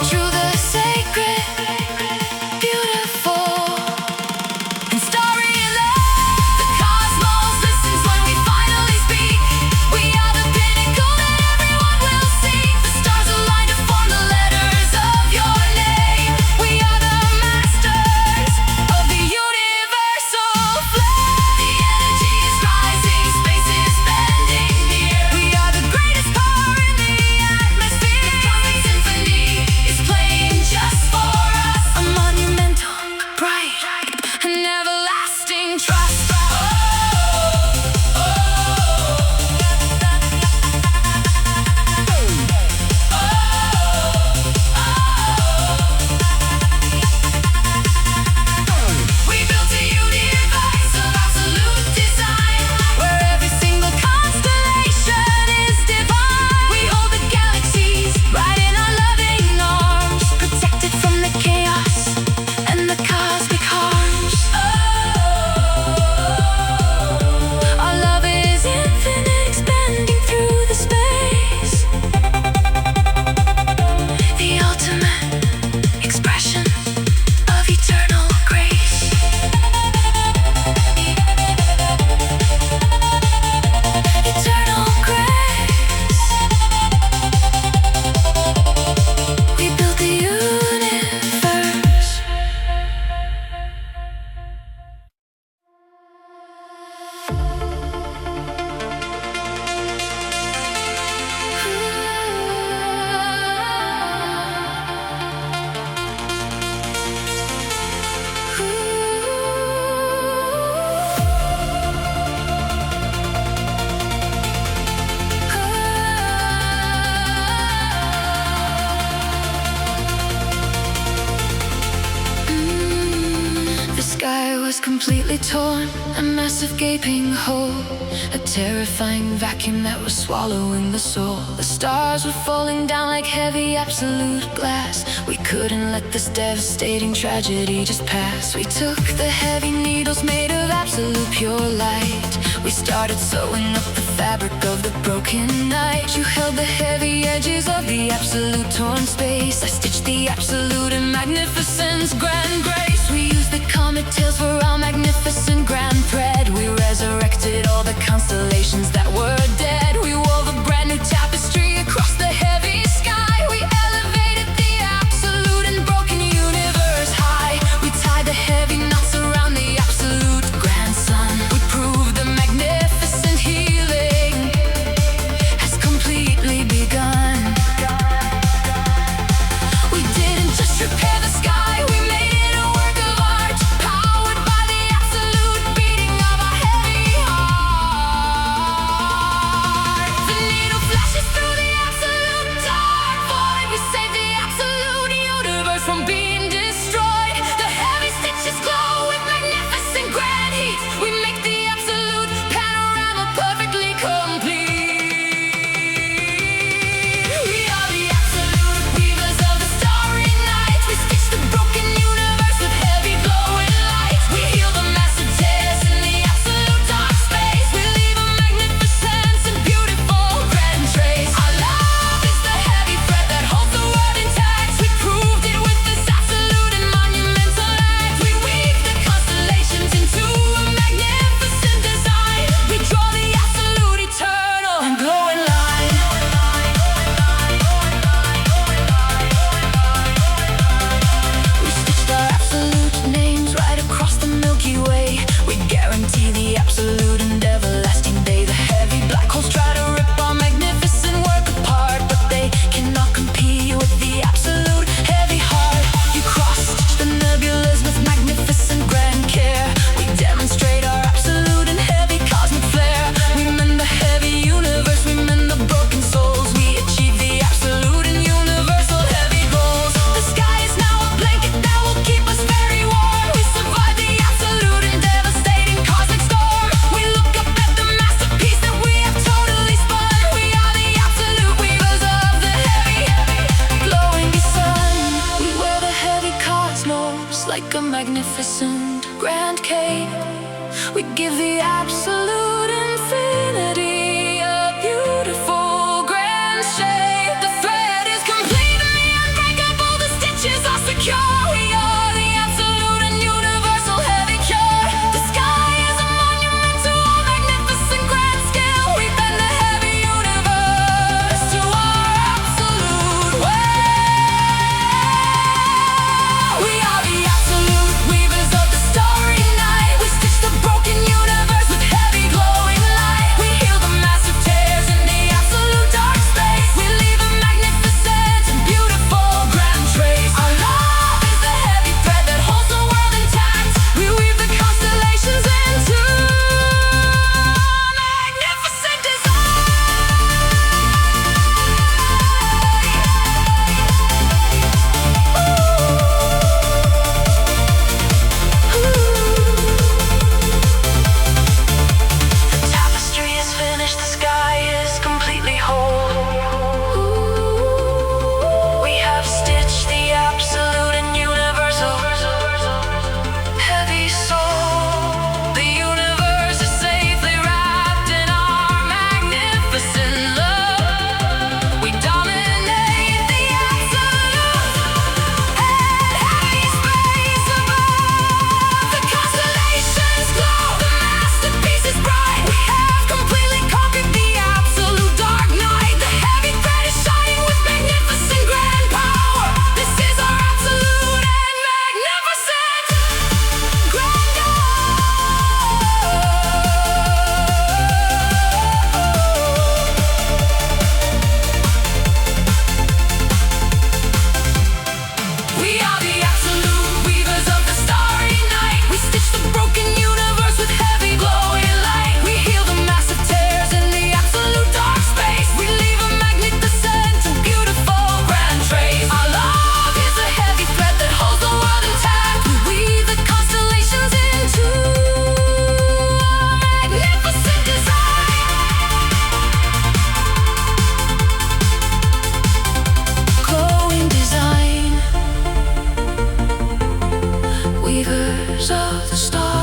completely torn, a massive gaping hole, a terrifying vacuum that was swallowing the soul. The stars were falling down like heavy absolute glass. We couldn't let this devastating tragedy just pass. We took the heavy needles made of absolute pure light. We started sewing up the fabric of the broken night. You held the heavy edges of the absolute torn space. I stitched the absolute in magnificence, grand grace. We used the comet tails for our magnificent grand thread. We resurrected all the constellations that were dead. We wove a brand new tapestry across the heavy sky. We elevated the absolute and broken universe high. We tied the heavy knots around the absolute grand sun. We proved the magnificent healing has completely begun. We didn't just repair the sky, we made it a work of art, powered by the absolute beating of our heavy heart. The needle flashes through the absolute dark void. We save the absolute universe from being destroyed. The heavy stitches glow with magnificent grand heat. We make the absolute panorama perfectly complete. We are the absolute weavers of the starry night. We stitch the broken universe with heavy glowing light. We heal the massive tears in the absolute dark space. We leave a magnificent and beautiful grand trace. Our love is the heavy thread that holds the world intact. We proved it with this absolute and monumental act. We weave the constellations into a magnificent design. We draw the absolute eternal and glowing line. We stitched our absolute names right across the Milky Way. We guarantee the absolute and everlasting day. The heavy black holes try to rip our magnificent work apart, but they cannot compete with the absolute heavy heart. You cross-stitch the nebulas with magnificent grand care. We demonstrate our absolute and heavy cosmic flair. We mend the heavy universe, we mend the broken souls. We achieve the absolute and universal heavy goals. The sky is now a blanket that will keep us very warm. We survive the absolute and devastating cosmic storm. We look up at the masterpiece that we have totally spun. We are the absolute weavers of the heavy, glowing sun. We wear the heavy cosmos like a magnificent grand cape. We give the absolute infinity a beautiful grand shape. The thread is completely unbreakable, the stitches are secure. We are the absolute and universal heavy cure. The sky is a monument to our magnificent grand scale. We bend the heavy universe to our absolute way. We are the absolute weavers of the starry night. We stitch the broken universe with heavy flavors of the stars.